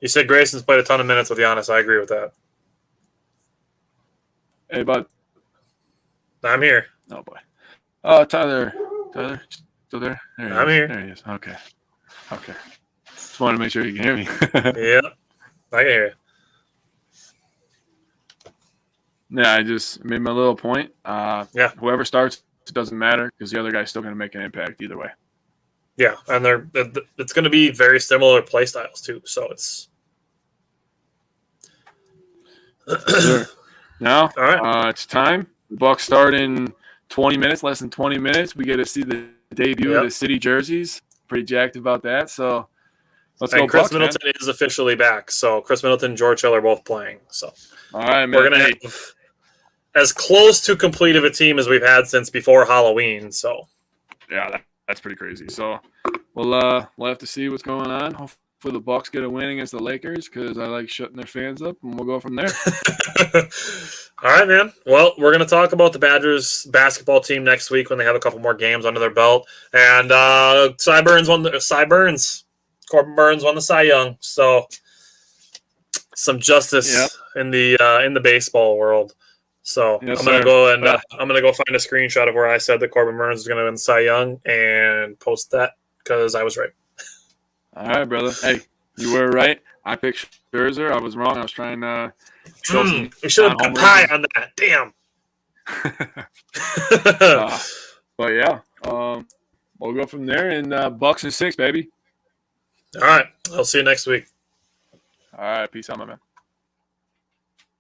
A: You said Grayson's played a ton of minutes with Giannis. I agree with that.
B: Hey, bud.
A: I'm here.
B: Oh, boy. Oh, Tyler, still there?
A: I'm here.
B: There he is. Okay. Just wanted to make sure you can hear me.
A: Yeah, I can hear you.
B: Yeah, I just made my little point.
A: Yeah.
B: Whoever starts, it doesn't matter because the other guy's still going to make an impact either way.
A: Yeah, and it's going to be very similar play styles too. So it's
B: sure. Now,
A: all right.
B: It's time. The Bucks start in 20 minutes, less than 20 minutes. We get to see the debut of the city jerseys. Pretty jacked about that. So let's go.
A: Chris
B: Bucks,
A: Middleton is officially back. So Chris Middleton and George Hill are both playing. So
B: all right, man.
A: We're going to have as close to complete of a team as we've had since before Halloween. So
B: yeah, that's pretty crazy. So we'll have to see what's going on. Hopefully the Bucks get a win against the Lakers because I like shutting their fans up, and we'll go from there.
A: All right, man. Well, we're going to talk about the Badgers basketball team next week when they have a couple more games under their belt. And Corbin Burnes won the Cy Young. So some justice in the baseball world. So I'm going to go and I'm going to go find a screenshot of where I said that Corbin Burnes was going to win Cy Young and post that because I was right.
B: All right, brother. Hey, you were right. I picked Scherzer. I was wrong. I was trying to show some.
A: You should have got high on that. Damn.
B: But yeah, we'll go from there. And Bucks and 6, baby.
A: All right. I'll see you next week.
B: All right. Peace out, my man.